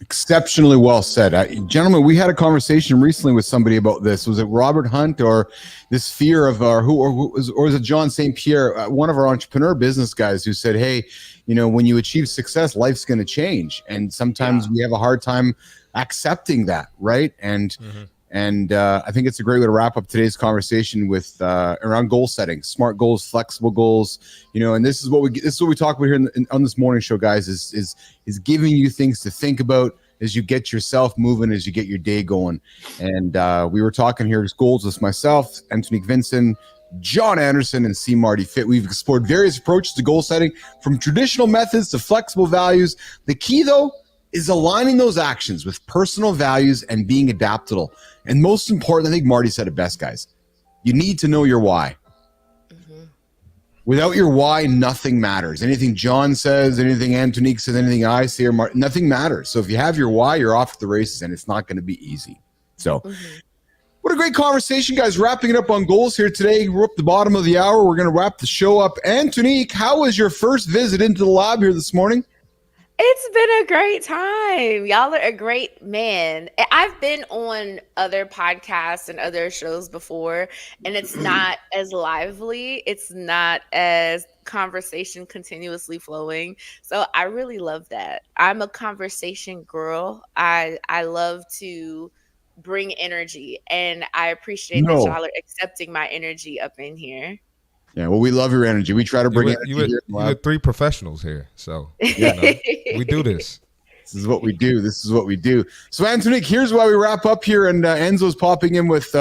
Exceptionally well said. Gentlemen, we had a conversation recently with somebody about this. Was it Robert Hunt, or this fear of or was it John St. Pierre, one of our entrepreneur business guys, who said, hey, you know, when you achieve success, life's going to change. And sometimes we have a hard time accepting that, right? And I think it's a great way to wrap up today's conversation with around goal setting, smart goals, flexible goals, you know. And this is what we talk about here on this morning show, guys. Is giving you things to think about as you get yourself moving, as you get your day going. And we were talking here goals with myself, Antonique Vincent, John Anderson, and C. Marty Fit. We've explored various approaches to goal setting, from traditional methods to flexible values. The key, though, is aligning those actions with personal values and being adaptable. And most important, I think Marty said it best, guys. You need to know your why. Without your why, nothing matters. Anything John says, anything Antonique says, anything I say, or Marty, nothing matters. So if you have your why, you're off at the races, and it's not going to be easy. So what a great conversation, guys. Wrapping it up on goals here today. We're up the bottom of the hour. We're going to wrap the show up. Antonique, how was your first visit into the lab here this morning? It's been a great time. Y'all are a great man. I've been on other podcasts and other shows before, and it's not as lively. It's not as conversation continuously flowing. So I really love that. I'm a conversation girl. I love to bring energy, and I appreciate that y'all are accepting my energy up in here. Yeah, well, we love your energy. We try to bring energy here. You had three professionals here, so you know, we do this. This is what we do. So, Antonique, here's why we wrap up here, and Enzo's popping in with,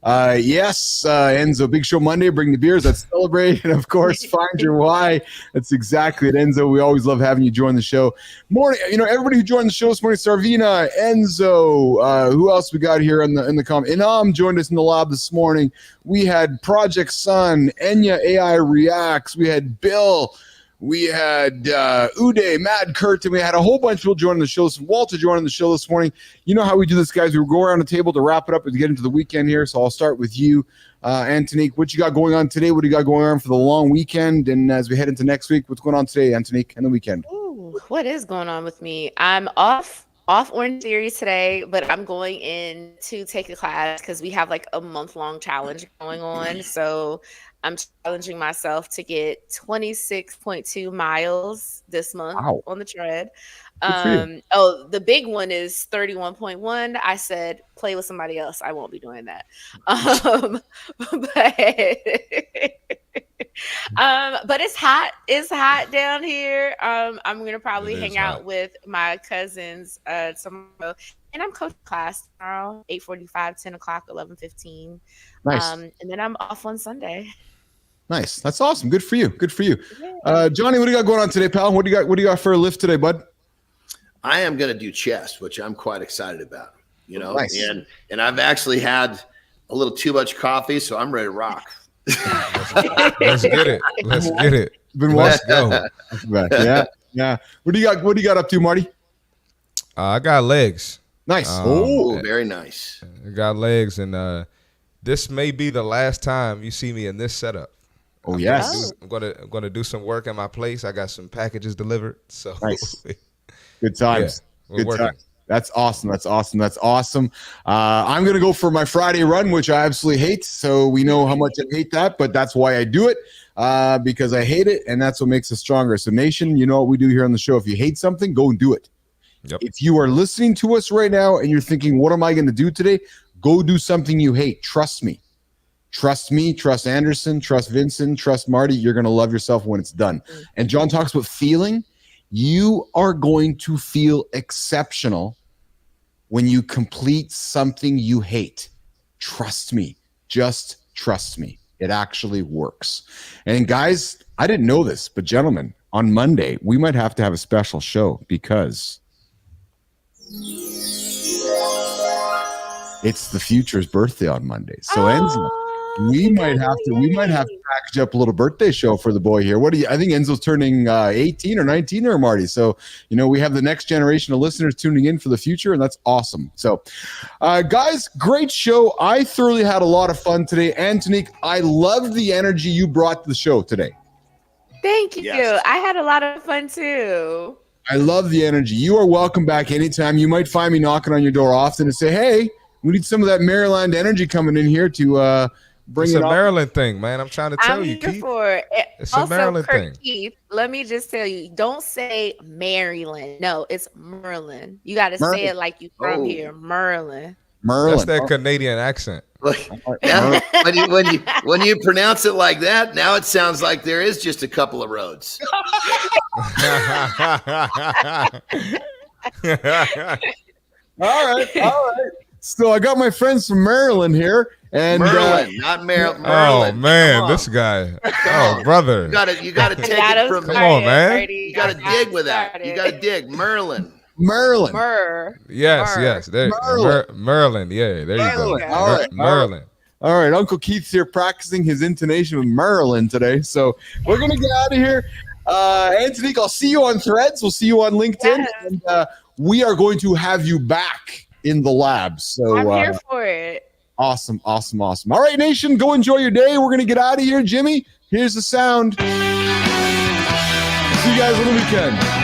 Enzo, Big Show Monday, bring the beers, let's celebrate, and of course, find your why. That's exactly it, Enzo. We always love having you join the show. Morning, you know, everybody who joined the show this morning, Sarvina, Enzo, who else we got here in the comment? Inam joined us in the lab this morning. We had Project Sun, Enya AI Reacts, we had Bill, we had Uday, Mad Curtin. We had a whole bunch of people joining the show. So Walter joining the show this morning. You know how we do this, guys. We go around the table to wrap it up and get into the weekend here. So I'll start with you, Antonique. What you got going on today? What do you got going on for the long weekend? And as we head into next week, what's going on today, Antonique, and the weekend? Ooh, what is going on with me? I'm off Orange Theory today, but I'm going in to take a class because we have like a month-long challenge going on. So I'm challenging myself to get 26.2 miles this month on the tread. The big one is 31.1. I said, play with somebody else. I won't be doing that. But it's hot. It's hot down here. I'm going to probably hang out with my cousins tomorrow. And I'm coaching class tomorrow, 8:45, 10 o'clock, 11:15. Nice. And then I'm off on Sunday. Nice. That's awesome. Good for you. Yeah. Johnny, what do you got going on today, pal? What do you got for a lift today, bud? I am going to do chest, which I'm quite excited about, you know, nice. and I've actually had a little too much coffee, so I'm ready to rock. Let's get it. Let's go. Yeah. What do you got up to, Marty? I got legs. Nice. Very nice. I got legs, and this may be the last time you see me in this setup. Oh, yes. I'm gonna do some work at my place. I got some packages delivered. So nice. Good times. Yeah, Good working. times. That's awesome. That's awesome. That's awesome. I'm going to go for my Friday run, which I absolutely hate. So we know how much I hate that, but that's why I do it, because I hate it, and that's what makes us stronger. So, Nation, you know what we do here on the show. If you hate something, go and do it. Yep. If you are listening to us right now and you're thinking, what am I going to do today? Go do something you hate. Trust me. Trust me. Trust Anderson. Trust Vincent. Trust Marty. You're going to love yourself when it's done. And John talks about feeling. You are going to feel exceptional when you complete something you hate. Trust me. Just trust me. It actually works. And guys, I didn't know this, but gentlemen, on Monday, we might have to have a special show because it's the future's birthday on Monday. So Enzo, we might have to package up a little birthday show for the boy here. What do you? I think Enzo's turning 18 or 19 or Marty. So, you know, we have the next generation of listeners tuning in for the future, and that's awesome. So, guys, great show. I thoroughly had a lot of fun today. Antonique, I love the energy you brought to the show today. Thank you. Yes. I had a lot of fun too. I love the energy. You are welcome back anytime. You might find me knocking on your door often and say, hey, we need some of that Maryland energy coming in here to bring It's it a up. Maryland thing, man. I'm trying to tell I'm you, here Keith. for it. It's a Also, Maryland thing. Keith, let me just tell you, don't say Maryland. No, it's Merlin. You got to say it like you from here, Merlin. That's that Canadian accent. Look, now, when you pronounce it like that, now it sounds like there is just a couple of roads. All right. So I got my friends from Maryland here, and Merlin, not Maryland. Oh man, this guy. Oh brother. You gotta take it from. Come on, man. You gotta dig with that. You gotta dig. Merlin. Yes. There. Merlin. Yeah, there you go. All right. Merlin. All right, Uncle Keith's here practicing his intonation of Maryland today. So we're going to get out of here. Antonique, I'll see you on Threads. We'll see you on LinkedIn. And we are going to have you back in the lab. So I'm here for it. Awesome. All right, Nation, go enjoy your day. We're going to get out of here. Jimmy, here's the sound. See you guys on the weekend.